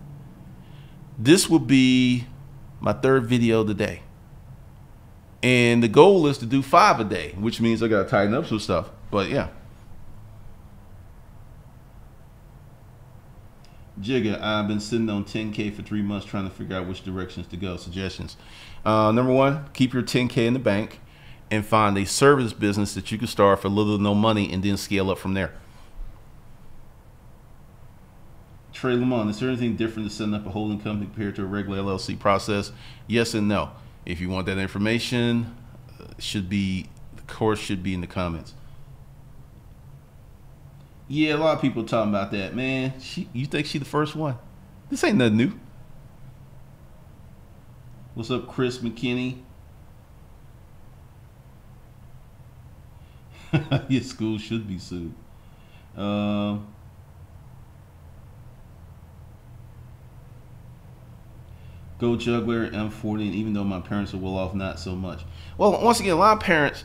This will be my 3rd video today. And the goal is to do 5 a day, which means I got to tighten up some stuff. But yeah. Jigga, I've been sitting on 10K for 3 months trying to figure out which directions to go. Suggestions. Number 1, keep your 10K in the bank and find a service business that you can start for little to no money and then scale up from there. Trey Lamont, is there anything different to setting up a holding company compared to a regular LLC process? Yes and no. If you want that information, the course should be in the comments. Yeah, a lot of people talking about that, man. You think she the first one? This ain't nothing new. What's up, Chris McKinney? Your school should be sued. Go Juggler, I'm 40, and even though my parents are well off, not so much. Well, once again, a lot of parents,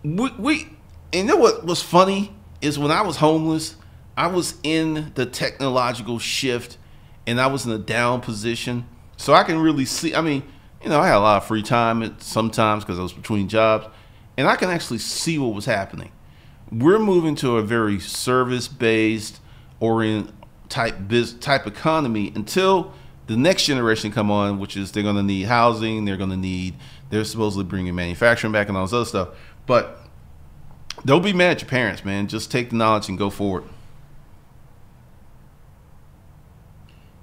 and you know what was funny is when I was homeless, I was in the technological shift, and I was in a down position. So I can really see, I mean, you know, I had a lot of free time sometimes because I was between jobs, and I can actually see what was happening. We're moving to a very service-based orient type economy until the next generation come on, which is they're going to need housing, they're supposedly bringing manufacturing back and all this other stuff. But don't be mad at your parents, man. Just take the knowledge and go forward.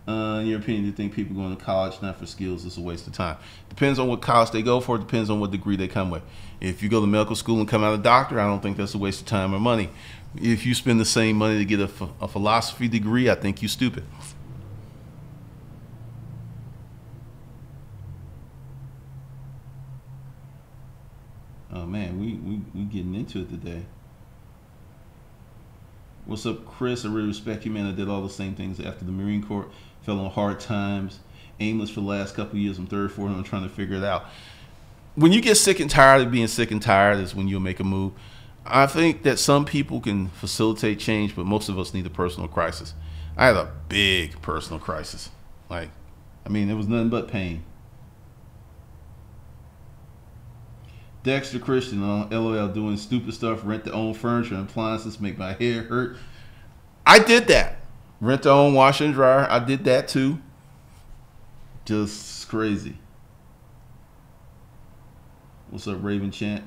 In your opinion, do you think people going to college not for skills is a waste of time? Depends on what college they go for. Depends on what degree they come with. If you go to medical school and come out a doctor, I don't think that's a waste of time or money. If you spend the same money to get a philosophy degree, I think you're stupid. Oh man, we getting into it today. What's up, Chris? I really respect you, man. I did all the same things after the Marine Corps. Fell on hard times. Aimless for the last couple of years. I'm 34 and I'm trying to figure it out. when you get sick and tired of being sick and tired is when you'll make a move. I think that some people can facilitate change, but most of us need a personal crisis. I had a big personal crisis. Like, I mean, it was nothing but pain. Dexter Christian on LOL, doing stupid stuff, rent to own furniture and appliances, make my hair hurt. I did that. Rent to own washer and dryer. I did that too. Just crazy. What's up, Raven Chant?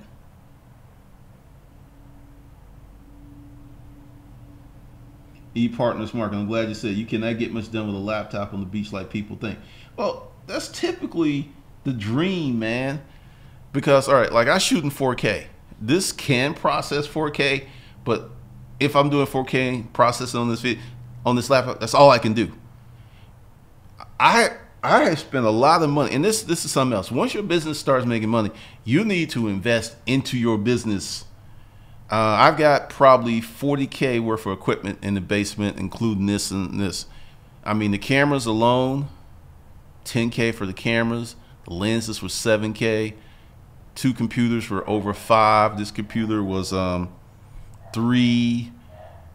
E-Partners Mark, I'm glad you said you cannot get much done with a laptop on the beach like people think. Well, that's typically the dream, man. Because, all right, like I shoot in 4K. This can process 4K, but if I'm doing 4K processing on this laptop, that's all I can do. I have spent a lot of money, and this is something else. Once your business starts making money, you need to invest into your business. I've got probably 40K worth of equipment in the basement, including this and this. I mean, the cameras alone, 10K for the cameras. The lenses were 7K. 2 computers were over 5. This computer was 3.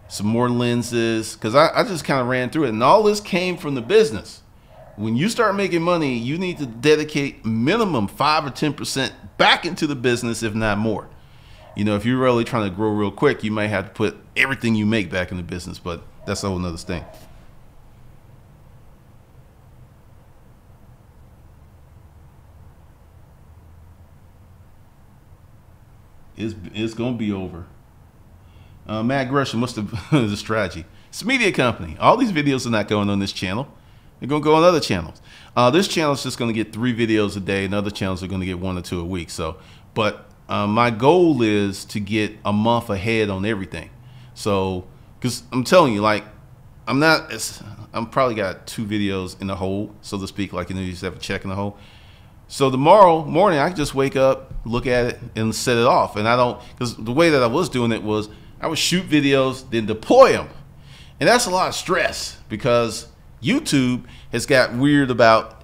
Some more lenses, because I just kind of ran through it, and all this came from the business. When you start making money, you need to dedicate minimum 5 or 10% back into the business, if not more. You know, if you're really trying to grow real quick, you might have to put everything you make back in the business, but that's a whole nother thing. It's going to be over. Matt Gresham, what's the strategy? It's a media company. All these videos are not going on this channel. They're going to go on other channels. This channel is just going to get 3 videos a day, and other channels are going to get 1 or 2 a week. So, but my goal is to get a month ahead on everything. So, because I'm telling you, like, I'm probably got 2 videos in the hole, so to speak. Like, you know, you just have a check in the hole. So tomorrow morning, I can just wake up, look at it, and set it off. And I don't, because the way that I was doing it was I would shoot videos, then deploy them. And that's a lot of stress because YouTube has got weird about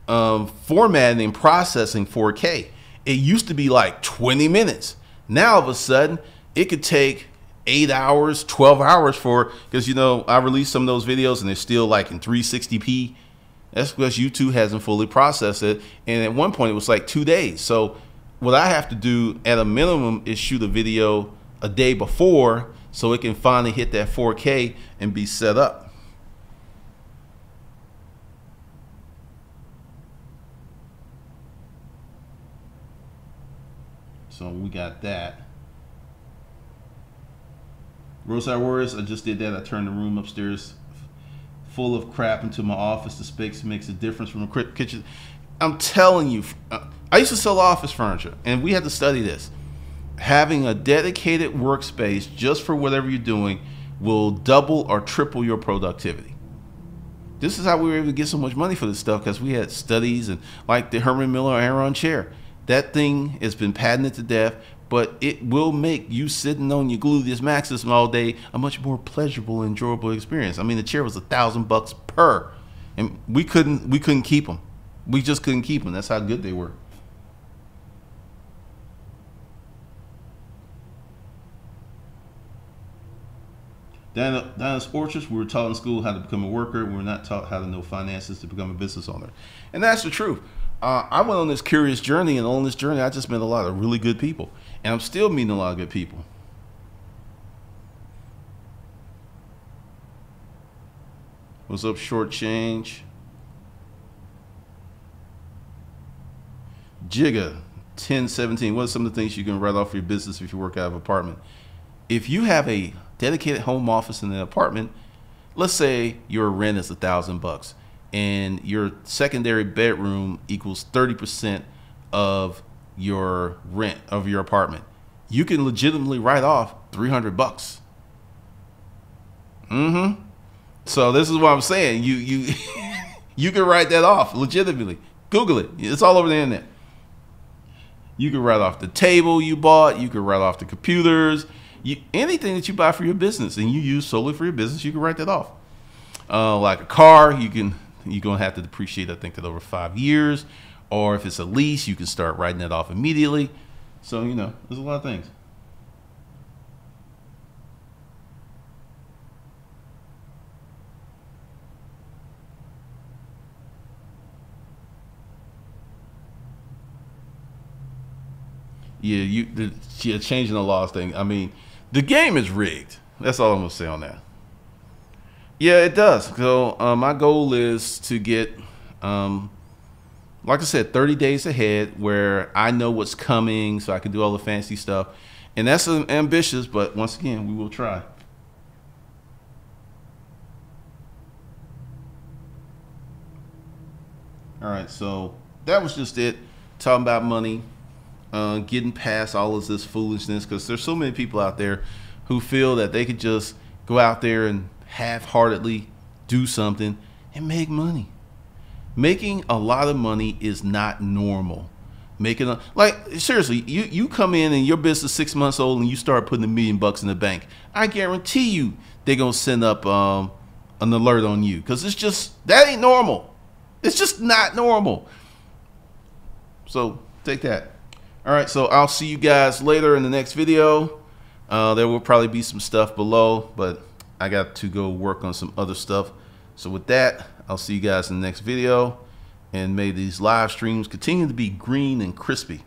formatting and processing 4K. It used to be like 20 minutes. Now, all of a sudden, it could take 8 hours, 12 hours because, you know, I released some of those videos and they're still like in 360p. That's because YouTube hasn't fully processed it. And at one point, it was like 2 days. So what I have to do at a minimum is shoot a video a day before so it can finally hit that 4K and be set up. So we got that. Roadside Warriors, I just did that. I turned the room upstairs full of crap into my office. The space makes a difference from a kitchen. I'm telling you, I used to sell office furniture, and we had to study this. Having a dedicated workspace just for whatever you're doing will double or triple your productivity. This is how we were able to get so much money for this stuff, because we had studies and like the Herman Miller Aeron chair. That thing has been patented to death, but it will make you sitting on your gluteus maximus all day a much more pleasurable, enjoyable experience. I mean, the chair was $1,000 per, and we couldn't keep them. We just couldn't keep them. That's how good they were. Down in Orchards, we were taught in school how to become a worker. We were not taught how to know finances to become a business owner. And that's the truth. I went on this curious journey, and on this journey, I just met a lot of really good people. And I'm still meeting a lot of good people. What's up, Short Change? Jigga, 1017. What are some of the things you can write off for your business if you work out of an apartment? If you have a dedicated home office in an apartment, let's say your rent is $1,000 and your secondary bedroom equals 30% of your rent of your apartment, you can legitimately write off $300. So this is what I'm saying. You you can write that off legitimately. Google it. It's all over the internet. You can write off the table you bought. You can write off the computers. Anything that you buy for your business and you use solely for your business, you can write that off. Like a car, you're gonna have to depreciate, I think, that over 5 years. Or if it's a lease, you can start writing that off immediately. So, there's a lot of things. Yeah, changing the laws thing. I mean, the game is rigged. That's all I'm gonna say on that. Yeah, it does. So my goal is to get, like I said, 30 days ahead, where I know what's coming, so I can do all the fancy stuff. And that's ambitious, but once again, we will try. All right, so that was just it. Talking about money. Getting past all of this foolishness, because there's so many people out there who feel that they could just go out there and half-heartedly do something and make money. Making a lot of money is not normal. Like, seriously, you come in and your business is 6 months old and you start putting $1 million in the bank. I guarantee you they're gonna send up an alert on you, because that ain't normal. It's just not normal. So take that. All right, so I'll see you guys later in the next video. There will probably be some stuff below, but I got to go work on some other stuff. So with that, I'll see you guys in the next video, and may these live streams continue to be green and crispy.